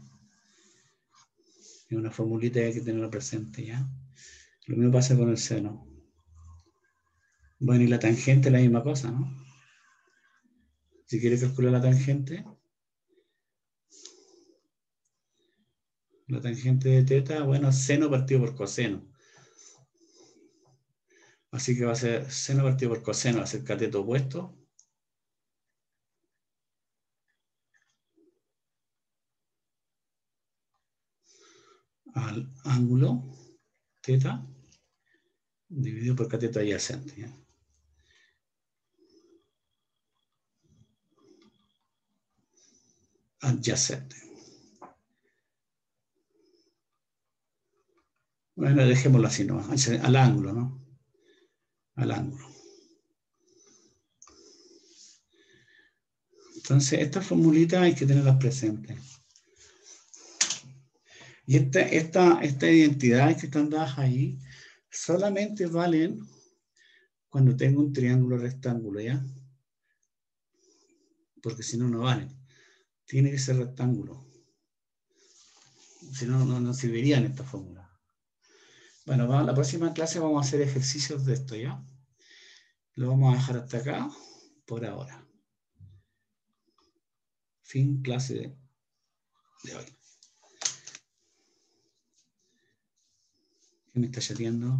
Es una formulita y hay que tenerlo presente, ¿ya? Lo mismo pasa con el seno. Bueno, y la tangente es la misma cosa, ¿no? Si quieres calcular la tangente de teta, bueno, seno partido por coseno. Así que va a ser seno partido por coseno, va a ser cateto opuesto al ángulo teta dividido por cateto adyacente, ¿ya? Adyacente. Bueno, dejémoslo así, ¿no? Al ángulo, ¿no? Al ángulo. Entonces, estas formulitas hay que tenerlas presentes. Y estas identidades que están dadas ahí solamente valen cuando tengo un triángulo rectángulo, ¿ya? Porque si no, no valen. Tiene que ser rectángulo. Si no, no servirían esta fórmula. Bueno, la próxima clase vamos a hacer ejercicios de esto, ¿ya? Lo vamos a dejar hasta acá por ahora. Fin clase de hoy. ¿Quién me está chateando?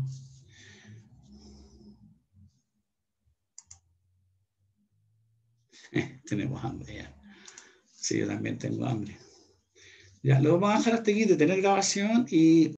Tenemos hambre ya. Sí, yo también tengo hambre. Ya, lo vamos a dejar hasta aquí, detener grabación y